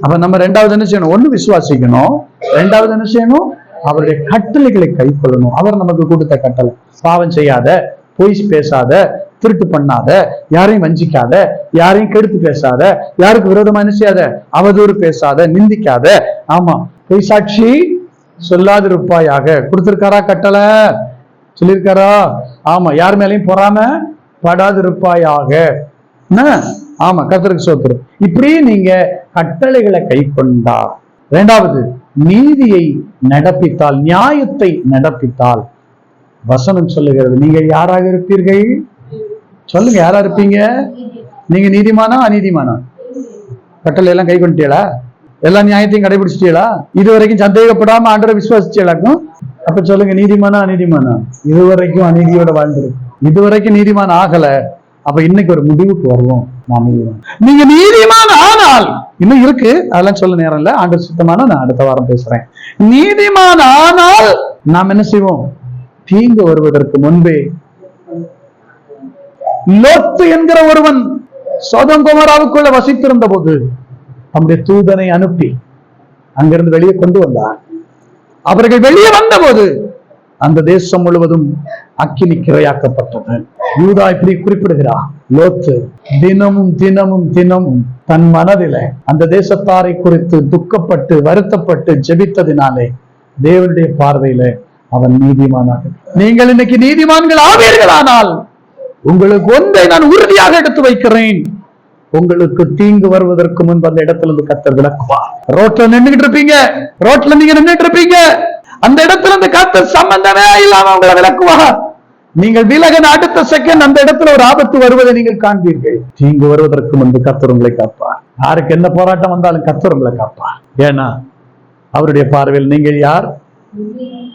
அப்ப நம்ம ரெண்டாவது என்ன செய்யணும்? ஒண்ணு விசுவாசிக்கணும், ரெண்டாவது என்ன செய்யணும்? அவருடைய கட்டளைகளை கை கொள்ளணும். அவர் நமக்கு கொடுத்த கட்டளை, பாவம் செய்யாத, பொய் பேசாத, திருட்டு பண்ணாத, யாரையும் வஞ்சிக்காத, யாரையும் கெடுத்து பேசாத, யாருக்கு விரோதமா என்ன செய்யாத, அவதூறு பேசாத, நிந்திக்காத, ஆமா பொய் சாட்சி சொல்லாதிருப்பாயாக. கொடுத்திருக்காரா கட்டளை? சொல்லியிருக்காரா? ஆமா. யார் மேலையும் பொறாம படாதிருப்பாயாக. ஆமா, கர்த்தருக்கு ஸ்தோத்திரம். இப்படி நீங்க கட்டளைகளை கை கொண்டா, இரண்டாவது நீதியை நடப்பித்தால், நியாயத்தை நடப்பித்தால், வசனம் சொல்லுகிறது நீங்க யாராக இருப்பீர்கள்? சொல்லுங்க, யாரா இருப்பீங்க? நீங்க நீதிமானா அநீதிமானா? கட்டளை எல்லாம் கை கொண்டீங்களா? எல்லா நியாயத்தையும் கடைபிடிச்சிட்டீங்களா? இதுவரைக்கும் சந்தேகப்படாம ஆண்டவரை விசுவாசிச்சீங்களாக்கும்? அப்ப சொல்லுங்க, நீதிமானா அநீதிமானா? இதுவரைக்கும் அநீதியோட வாழ்ந்துருக்கு, இதுவரைக்கும் நீதிமான ஆகல. அப்ப இன்னைக்கு ஒரு முடிவுக்கு வருவோம். நீங்க நீதிமான் ஆனால், இன்னும் இருக்கு, அதெல்லாம் சொல்ல நேரம் இல்ல, ஆண்டு சுத்தமான நான் அடுத்த வாரம் பேசுறேன். நீதிமான் ஆனால் நாம் என்ன செய்வோம்? தீங்கு வருவதற்கு முன்பே லோத்து என்கிற ஒருவன் சோதம் கொமோராவுக்குள்ள வசித்திருந்த போது நம்முடைய தூதனை அனுப்பி அங்கிருந்து வெளியே கொண்டு வந்தார். அவர்கள் வெளியே வந்த போது அந்த தேசம் முழுவதும் அக்கினிக்கு இரையாக்கப்பட்டது. யூதா இப்படி குறிப்பிடுகிறார், லோத்து தினமும் தினமும் தினமும் தன் மனதில அந்த தேசத்தாரை குறித்து துக்கப்பட்டு வருத்தப்பட்டு ஜெபித்ததினாலே தேவனுடைய பார்வையில அவன் நீதிமானாக. நீங்கள் இன்னைக்கு நீதிமான்கள் ஆவீர்களானால் உங்களுக்கு ஒன்றை நான் உறுதியாக எடுத்து வைக்கிறேன், உங்களுக்கு தீங்கு வருவதற்கு முன்பு அந்த இடத்துல இருந்து கர்த்தர் விலக்குவார். ரோட்ல நின்றுகிட்டு இருப்பீங்க, ரோட்ல நீங்க நின்றுட்டு இருப்பீங்க, அந்த இடத்துல இருந்து கர்த்தர் சம்பந்தமே இல்லாம உங்களை விலக்குவார். நீங்கள் விலகின அடுத்த செகண்ட் அந்த இடத்துல ஒரு ஆபத்து வருவதை நீங்கள் காண்பீர்கள். தீங்கு வருவதற்கு முன்பு கர்த்தர் உங்களை காப்பார். யாருக்கு என்ன போராட்டம் வந்தாலும் கர்த்தர் உங்களை காப்பார். ஏன்னா அவருடைய பார்வையில் நீங்கள் யார்?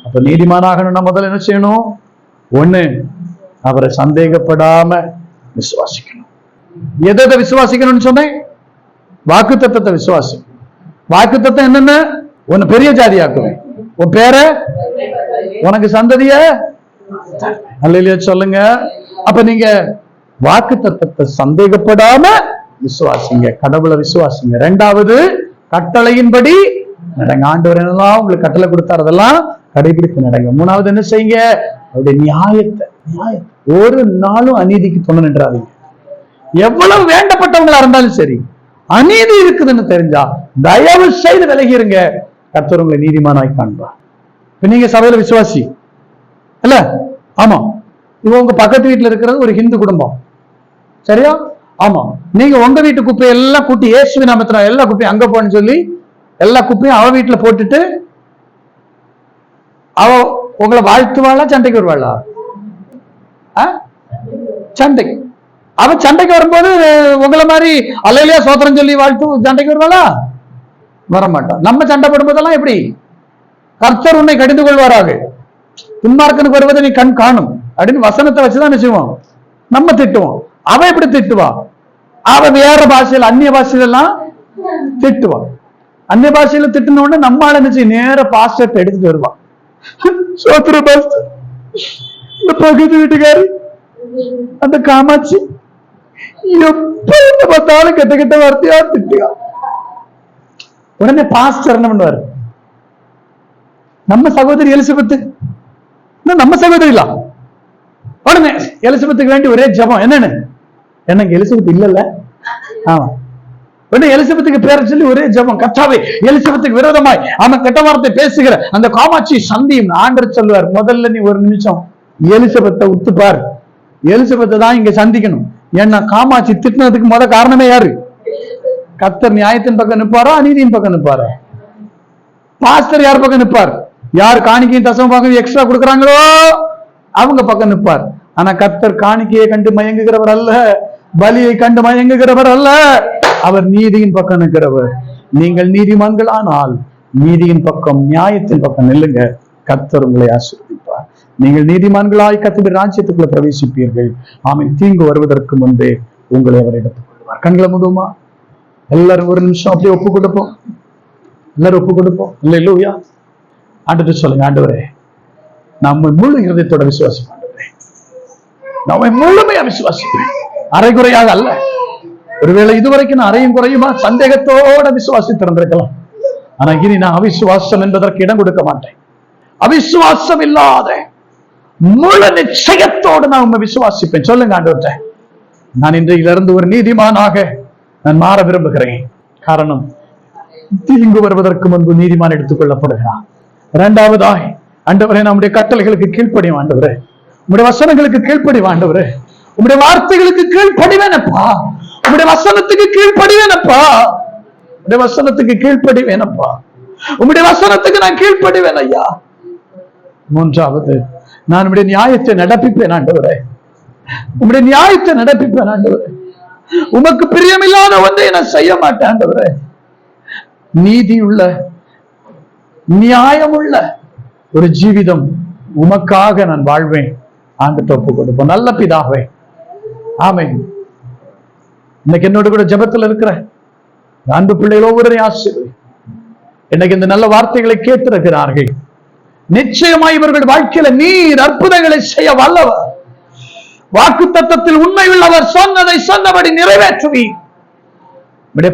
அப்ப நீதிமானாகணும்னா முதல்ல என்ன செய்யணும்? ஒண்ணு, அவரை சந்தேகப்படாம விசுவாசிக்கணும். எதை விசுவாசிக்கணும்னு சொன்னேன்? வாக்கு தத்தத்தை விசுவாசி. வாக்கு தத்தம் என்னென்ன? உன்னை பெரிய ஜாதியாக்குவேன், உன் பேர உனக்கு சந்ததிய அல்லேலூயா சொல்லுங்க. அப்ப நீங்க வாக்கு தத்தத்தை சந்தேகப்படாம விசுவாசிங்க, கடவுளை விசுவாசிங்க. இரண்டாவது கட்டளையின்படி நடங்க. ஆண்டவர் என்னெல்லாம் உங்களுக்கு கட்டளை கொடுத்தார் அதெல்லாம் கடைபிடித்து நடங்க. மூணாவது என்ன செய்யுங்க? அவருடைய நியாயத்தை, ஒரு நாளும் அநீதிக்கு துணை நின்றாதீங்க. எவ்வளவு வேண்டப்பட்டவங்களா இருந்தாலும் சரி, அநீதி இருக்குதுன்னு தெரிஞ்சா தயவு செய்து விலகிருங்க. கர்த்தர் உங்களை நீதிமானாய் காண்பார். நீங்க சபையில விசுவாசி இல்ல? ஆமா. இவங்க உங்க பக்கத்து வீட்டுல இருக்கிறது ஒரு ஹிந்து குடும்பம், சரியா? ஆமா. நீங்க உங்க வீட்டு குப்பை எல்லாம் கூட்டி இயேசுவின் நாமத்தினால எல்லா குப்பையும் அங்க போன்னு சொல்லி எல்லா குப்பையும் அவ வீட்டுல போட்டுட்டு அவ உங்களை வாழ்த்துவாளா சண்டைக்கு வருவாளா? சண்டைக்கு. அவ சண்டைக்கு வரும்போது உங்களை மாதிரி அல்லேலூயா சோத்திரம் சொல்லி வாழ்த்து சண்டைக்கு வருவாளா? வரமாட்டான். நம்ம சண்டை போடும்போதெல்லாம் எப்படி கர்த்தர் உன்னை கடிந்து கொள்வாராக. துன்மார்க்கனுக்கு வருவதை நீ கண் காணும் அப்படின்னு வசனத்தை வச்சுதான் நிச்சயம் நம்ம திட்டுவோம். அவ எப்படி திட்டுவா? அவ வேற பாஷையில, அந்நிய பாஷையில எல்லாம் திட்டுவா. அந்நிய பாஷையில திட்டுன உடனே நம்மளால நினைச்சு நேர பாஸ்டர் எடுத்துட்டு வருவா. சோத்திர பாஸ்டர், இந்த பகுதி வீட்டுக்காரி அந்த காமாட்சி எப்ப பார்த்தாலும் கெட்ட கெட்ட வார்த்தையா திட்டுவா. உடனே பாஸ்டர் என்ன பண்ணுவாரு? நம்ம சகோதரி எலிசபெத், நம்ம சகோதரில உடனே எலிசபெத்துக்கு வேண்டி ஒரே ஜபம். என்னன்னு? எனக்கு எலிசபெத் இல்லல்ல. ஆமா, உடனே எலிசபெத்துக்கு பேரை சொல்லி ஒரே ஜபம். கர்த்தாவே, எலிசபெத்துக்கு விரோதமாய் அவன் கெட்ட வார்த்தை பேசுகிற அந்த காமாட்சி சந்தியும். ஆண்டவர் சொல்லுவார், முதல்ல நீ ஒரு நிமிஷம் எலிசபெத்தை உத்துப்பார். எலிசபெத்தை தான் இங்க சந்திக்கணும். ஏன்னா காமாட்சி திட்டினதுக்கு முத காரணமே யாரு? கர்த்தர் நியாயத்தின் பக்கம் நிற்பாரா, அநீதியின் பக்கம் நிற்பாரா? பாஸ்டர் யார் பக்கம் நிற்பார்? யார் காணிக்கையும் தசம பாகம் எக்ஸ்ட்ரா கொடுக்குறாங்களோ அவங்க பக்கம் நிற்பார். ஆனா கர்த்தர் காணிக்கையை கண்டு மயங்குகிறவர் அல்ல, பலியை கண்டு மயங்குகிறவர் அல்ல. அவர் நீதியின் பக்கம் நிற்கிறவர். நீங்கள் நீதிமான்களானால் நீதியின் பக்கம், நியாயத்தின் பக்கம் நில்லுங்க. கர்த்தர் உங்களை ஆசீர்வதிப்பார். நீங்கள் நீதிமான்களாய் கர்த்தருடைய ராஜ்யத்துக்குள்ள பிரவேசிப்பீர்கள். ஆமென். தீங்கு வருவதற்கு முன்பே உங்களை அவர் எடுத்துக் கொள்வார். கண்களை மூடுமா? எல்லாரும் ஒரு நிமிஷம் அப்படியே ஒப்பு கொடுப்போம். எல்லாரும் ஒப்பு கொடுப்போம். அல்லேலூயா. ஆண்டவரே சொல்லுங்க, ஆண்டவரே நம்ம முழு இருதயத்தோட விசுவாசிப்பேன். நம்ம முழுமையா விசுவாசிப்பேன், அரைகுறையாக அல்ல. ஒருவேளை இதுவரைக்கும் நான் அறையும் குறையுமா சந்தேகத்தோட விசுவாசித்திருந்திருக்கலாம். ஆனா இனி நான் அவிசுவாசம் என்பதற்கு இடம் கொடுக்க மாட்டேன். அவிசுவாசம் இல்லாத முழு நிச்சயத்தோடு நான் உண்மை விசுவாசிப்பேன். சொல்லுங்க ஆண்டவரே, நான் இன்றையிலிருந்து ஒரு நீதிமானாக நான் மாற விரும்புகிறேன். காரணம், தீங்கு வருவதற்கு முன்பு நீதிமான் எடுத்துக் கொள்ளப்படுகிறான். இரண்டாவதாய், ஆண்டவரே, நம்முடைய கட்டளைகளுக்கு கீழ்ப்படியும். ஆண்டவரே, உம்முடைய வசனங்களுக்கு கீழ்ப்படியும். ஆண்டவரே, உம்முடைய வார்த்தைகளுக்கு கீழ்ப்படிவேனப்பா. உம்முடைய வசனத்துக்கு கீழ்ப்படிவேனப்பா. உம்முடைய வசனத்துக்கு கீழ்ப்படிவேனப்பா. உம்முடைய வசனத்துக்கு நான் கீழ்ப்படிவேன் ஐயா. மூன்றாவது, நான் உம்முடைய நியாயத்தை நடப்பிப்பேன். ஆண்டவரே, உம்முடைய நியாயத்தை நடப்பிப்பேன். ஆண்டவரே, உமக்கு பிரியமில்லாத ஒன்றை நான் செய்ய மாட்டேன். ஆண்டவரே, நீதியுள்ள, நியாயமுள்ள ஒரு ஜீவிதம் உமக்காக நான் வாழ்வேன். ஆண்டு ஒப்பு கொடுப்போம். நல்ல பிதாவே, ஆமென். இன்னைக்கு என்னோட கூட ஜெபத்தில் இருக்கிற அன்பு பிள்ளைகள் ஒவ்வொருவரையும் ஆசீர்வதி. இன்னைக்கு இந்த நல்ல வார்த்தைகளை கேட்டிருக்கிறார்கள். நிச்சயமாய் இவர்கள் வாழ்க்கையில நீர் அற்புதங்களை செய்ய வல்லவர். வாக்கு தத்தத்தில் உண்மை உள்ளவர். சொன்னதை சொன்னபடி நிறைவேற்றுவீர்.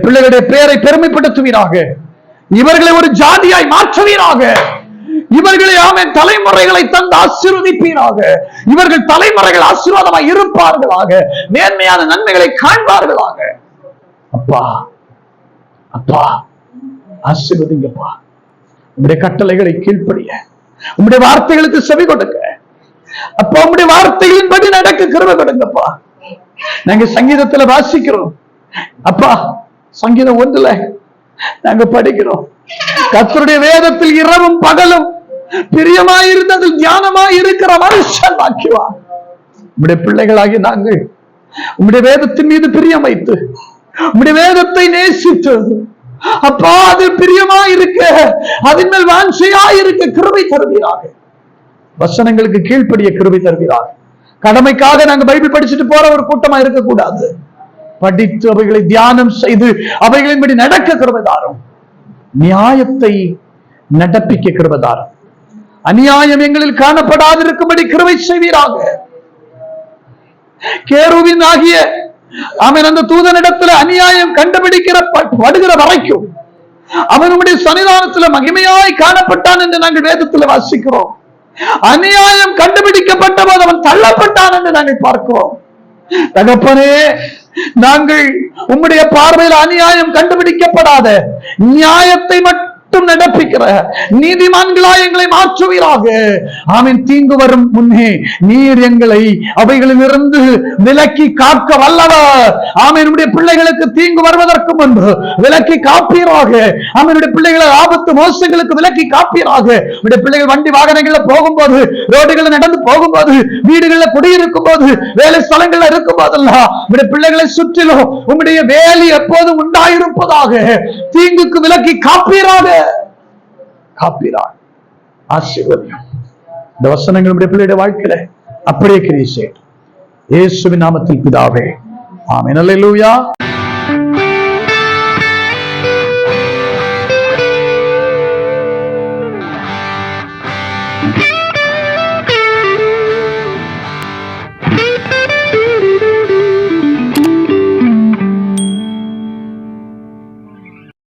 பிள்ளைகளுடைய பெயரை பெருமைப்படுத்துவீராக. இவர்களை ஒரு ஜாதியாய் மாற்றுவீராக. இவர்களை ஆமென் தலைமுறைகளை தந்து ஆசீர்வதிப்பீராக. இவர்கள் தலைமுறைகள் ஆசீர்வாதமாய் இருப்பார்களாக. நேர்மையான நன்மைகளை காண்பார்களாக. அப்பா, அப்பா, ஆசீர்வதிங்கப்பா. உங்களுடைய கட்டளைகளை கீழ்ப்படிய, உங்களுடைய வார்த்தைகளுக்கு செவி கொடுக்க அப்பா, உங்களுடைய வார்த்தையின்படி நடக்க கிருபை கொடுங்கப்பா. நாங்க சங்கீதத்துல வாசிக்கிறோம் அப்பா. சங்கீதம் 1 நாங்க படிக்கிறோம், கர்த்தருடைய வேதத்தில் இரவும் பகலும் பிரியமாயிருந்தது தியானமாய் இருக்கிற மனுஷன் வாக்கியவான். உம்முடைய பிள்ளைகளாகி நாங்கள் உம்முடைய வேதத்தின் மீது பிரியம் வைத்து உம்முடைய வேதத்தை நேசித்து அப்பா அது பிரியமாயிருக்க, அதன் மேல் வாஞ்சையாயிருக்க கிருபை தருவீராக. வசனங்களுக்கு கீழ்ப்படிய கிருபை தருவீராக. கடமைக்காக நாங்க பைபிள் படிச்சுட்டு போற ஒரு கூட்டமா இருக்கக்கூடாது. படித்து அவைகளை தியானம் செய்து அவைகளின்படி நடக்க கிருபை தாரும். நியாயத்தை நடப்பிக்க கிருபை தாரும். அநியாயம் எங்களில் காணப்படாதிருக்கும்படி கிருபை செய்வீராக. கேருவின் ஆகிய அவன் அந்த தூதனிடத்துல அநியாயம் கண்டுபிடிக்கப்படுகிற வரைக்கும் அவனுடைய சன்னிதானத்துல மகிமையாய் காணப்பட்டான் என்று நாங்கள் வேதத்துல வாசிக்கிறோம். அநியாயம் கண்டுபிடிக்கப்பட்ட போது அவன் தள்ளப்பட்டான் என்று நாங்கள் பார்க்கிறோம். தகப்பனே, நாங்கள் உம்முடைய பார்வையில் அநியாயம் கண்டுபிடிக்கப்படாத நியாயத்தை மட்டும் நடப்பிக்கிற நீதிமான்களாய் எங்களை மாற்றுவீராக. ஆமென். தீங்கு வரும் முன்னே நீர் எங்களை அவைகளில் இருந்து விலக்கி காக்க வல்லவர். ஆமென். உடைய பிள்ளைகளுக்கு தீங்கு வருவதற்கு முன்பு விலக்கி காப்பீராக. ஆமென். பிள்ளைகளை ஆபத்து மோசங்களுக்கு விலக்கி காப்பீராக. உடைய பிள்ளைகள் வண்டி வாகனங்கள்ல போகும்போது, ரோடுகளில் நடந்து போகும்போது, வீடுகளில் குடியிருக்கும் போது, வேலை ஸ்தலங்கள்ல இருக்கும் போதெல்லாம் உடைய பிள்ளைகளை சுற்றிலும் உம்முடைய வேலி எப்போதும் உண்டாயிருப்பதாக. தீங்குக்கு விலக்கி காப்பீராக. காப்பீராக. ஆசீர்வதியும். இந்த வசனங்கள் நம்முடைய பிள்ளையுடைய வாழ்க்கையில அப்படியே கிரியை செய்யட்டும். இயேசுவின் நாமத்தில் பிதாவே, ஆமென். அல்லேலூயா.